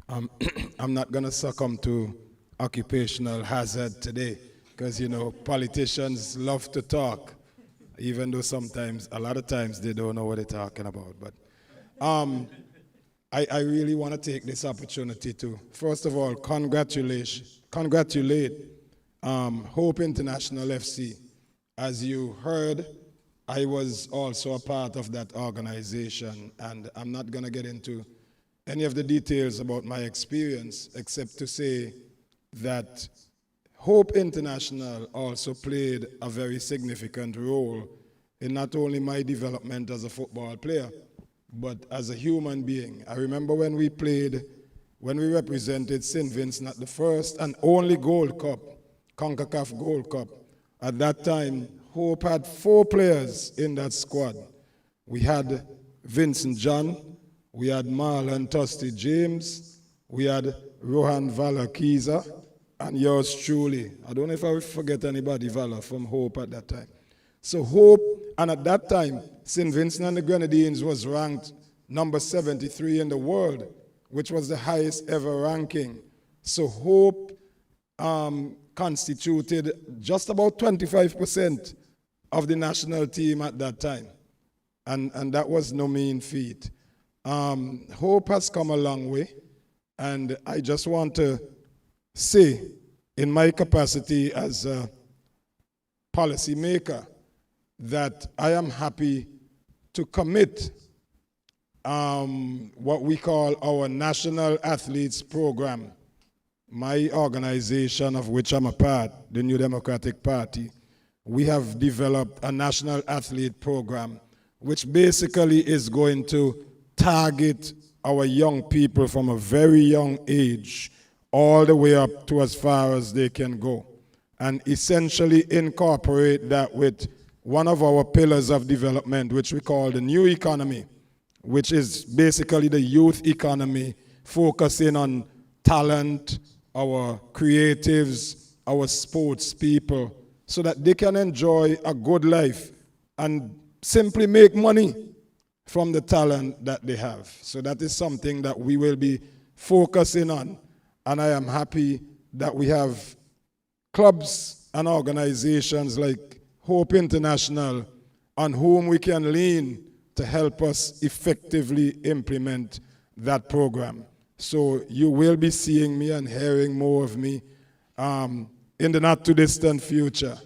I'm not going to succumb to occupational hazard today because, politicians love to talk, even though a lot of times, they don't know what they're talking about. But I really want to take this opportunity to, first of all, congratulate Hope International FC. As you heard, I was also a part of that organization, and I'm not going to get into any of the details about my experience, except to say that Hope International also played a very significant role in not only my development as a football player, but as a human being. I remember when we represented St. Vincent at the first and only Gold Cup, CONCACAF Gold Cup. At that time, Hope had 4 players in that squad. We had Vincent John, we had Marlon Tusty James, we had Rohan Valakiza, and yours truly. I don't know if I will forget anybody, Vala, from Hope at that time. So Hope, and at that time, St. Vincent and the Grenadines was ranked number 73 in the world, which was the highest ever ranking. So Hope constituted just about 25% of the national team at that time. And that was no mean feat. Hope has come a long way, and I just want to say, in my capacity as a policymaker, that I am happy to commit what we call our National Athletes Program. My organization, of which I'm a part, the New Democratic Party, we have developed a National Athlete Program, which basically is going to target our young people from a very young age all the way up to as far as they can go, and essentially incorporate that with one of our pillars of development, which we call the new economy, which is basically the youth economy, focusing on talent, our creatives, our sports people, so that they can enjoy a good life and simply make money from the talent that they have. So that is something that we will be focusing on. And I am happy that we have clubs and organizations like Hope International on whom we can lean to help us effectively implement that program. So you will be seeing me and hearing more of me in the not too distant future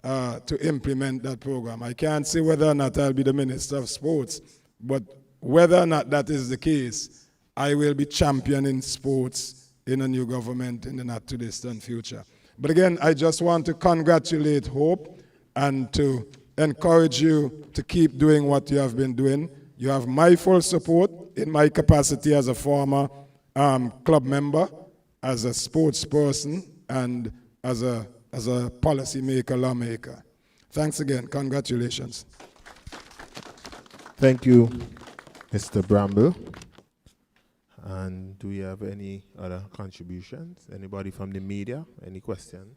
to implement that program. I can't say whether or not I'll be the Minister of Sports, but whether or not that is the case, I will be championing sports in a new government in the not too distant future. But again, I just want to congratulate Hope and to encourage you to keep doing what you have been doing. You have my full support in my capacity as a former club member, as a sports person, and as a policy maker, lawmaker. Thanks again. Congratulations. Thank you, Mr. Bramble. And do we have any other contributions? Anybody from the media? Any questions?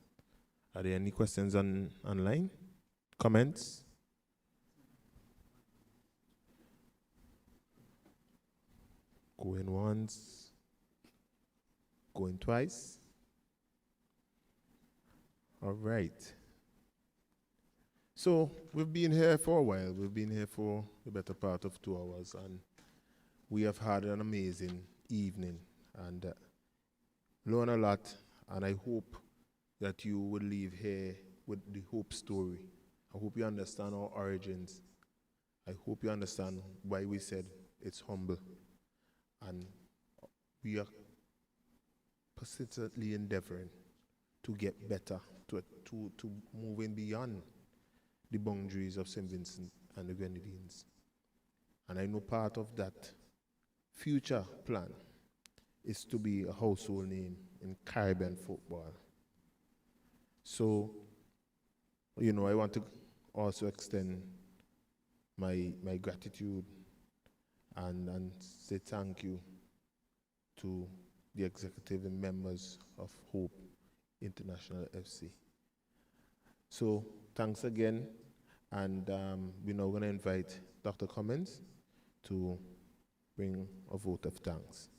Are there any questions online? Comments? Going once, going twice. All right. So we've been here for a while. We've been here for the better part of 2 hours, and we have had an amazing evening and learned a lot, and I hope that you will leave here with the Hope story. I hope you understand our origins. I hope you understand why we said it's humble, and we are persistently endeavoring to get better, to moving beyond the boundaries of St. Vincent and the Grenadines. And I know part of that future plan is to be a household name in Caribbean football. So, you know, I want to also extend my gratitude and say thank you to the executive and members of Hope International FC. So, thanks again, and we're now going to invite Dr. Cummins to bring a vote of thanks.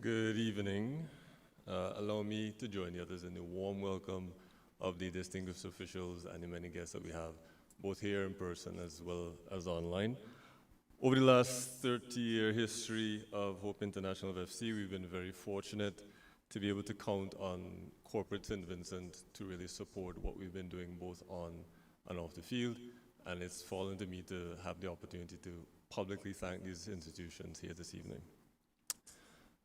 Good evening. Allow me to join the others in the warm welcome of the distinguished officials and the many guests that we have, both here in person as well as online. Over the last 30-year history of Hope International of FC, we've been very fortunate to be able to count on corporate St. Vincent to really support what we've been doing both on and off the field. And it's fallen to me to have the opportunity to publicly thank these institutions here this evening.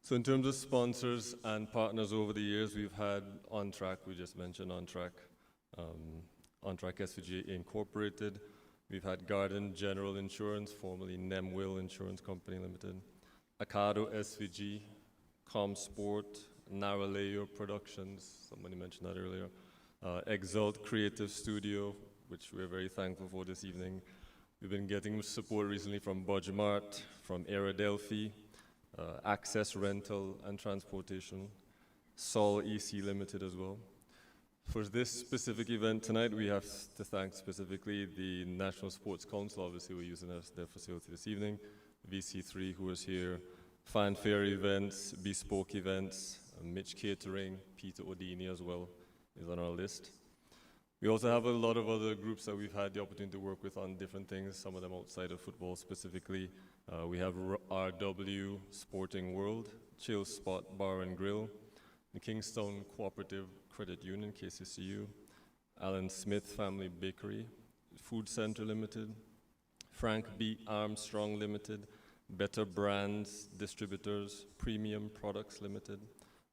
So in terms of sponsors and partners over the years, we've had On Track, we just mentioned On Track SVG Incorporated. We've had Garden General Insurance, formerly Nemwill Insurance Company Limited, Acado SVG, ComSport, Narraleo Productions, somebody mentioned that earlier, Exalt Creative Studio, which we're very thankful for this evening. We've been getting support recently from Budgemart, from Aerodelphi, Access Rental and Transportation, Sol EC Limited as well. For this specific event tonight, we have to thank specifically the National Sports Council. Obviously, we're using their facility this evening. VC3, who is here, Fanfare Events, Bespoke Events, Mitch Catering, Peter Odini as well is on our list. We also have a lot of other groups that we've had the opportunity to work with on different things, some of them outside of football specifically. We have RW Sporting World, Chill Spot Bar and Grill, the Kingstown Cooperative Credit Union, KCCU, Alan Smith Family Bakery, Food Center Limited, Frank B. Armstrong Limited, Better Brands Distributors, Premium Products Limited,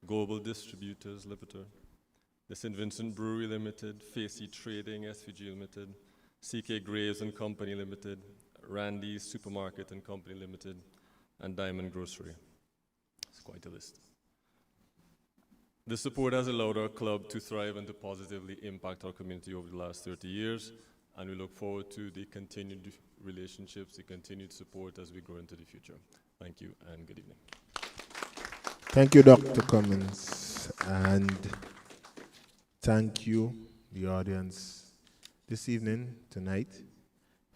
Global Distributors Limited, the St. Vincent Brewery Limited, Facey Trading SVG Limited, CK Graves and Company Limited, Randy's Supermarket and Company Limited, and Diamond Grocery. It's quite a list. The support has allowed our club to thrive and to positively impact our community over the last 30 years, and we look forward to the continued relationships, the continued support as we grow into the future. Thank you and good evening. Thank you, Dr. Cummins, and thank you, the audience, this evening, tonight,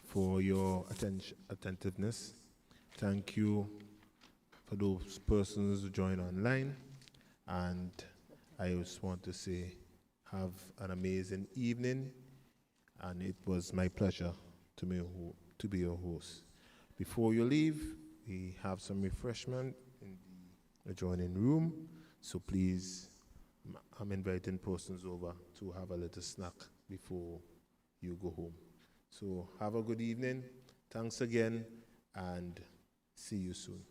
for your attentiveness. Thank you for those persons who joined online, and I just want to say, have an amazing evening, and it was my pleasure to be your host. Before you leave, we have some refreshment in the adjoining room, so please, I'm inviting persons over to have a little snack before you go home. So have a good evening, thanks again, and see you soon.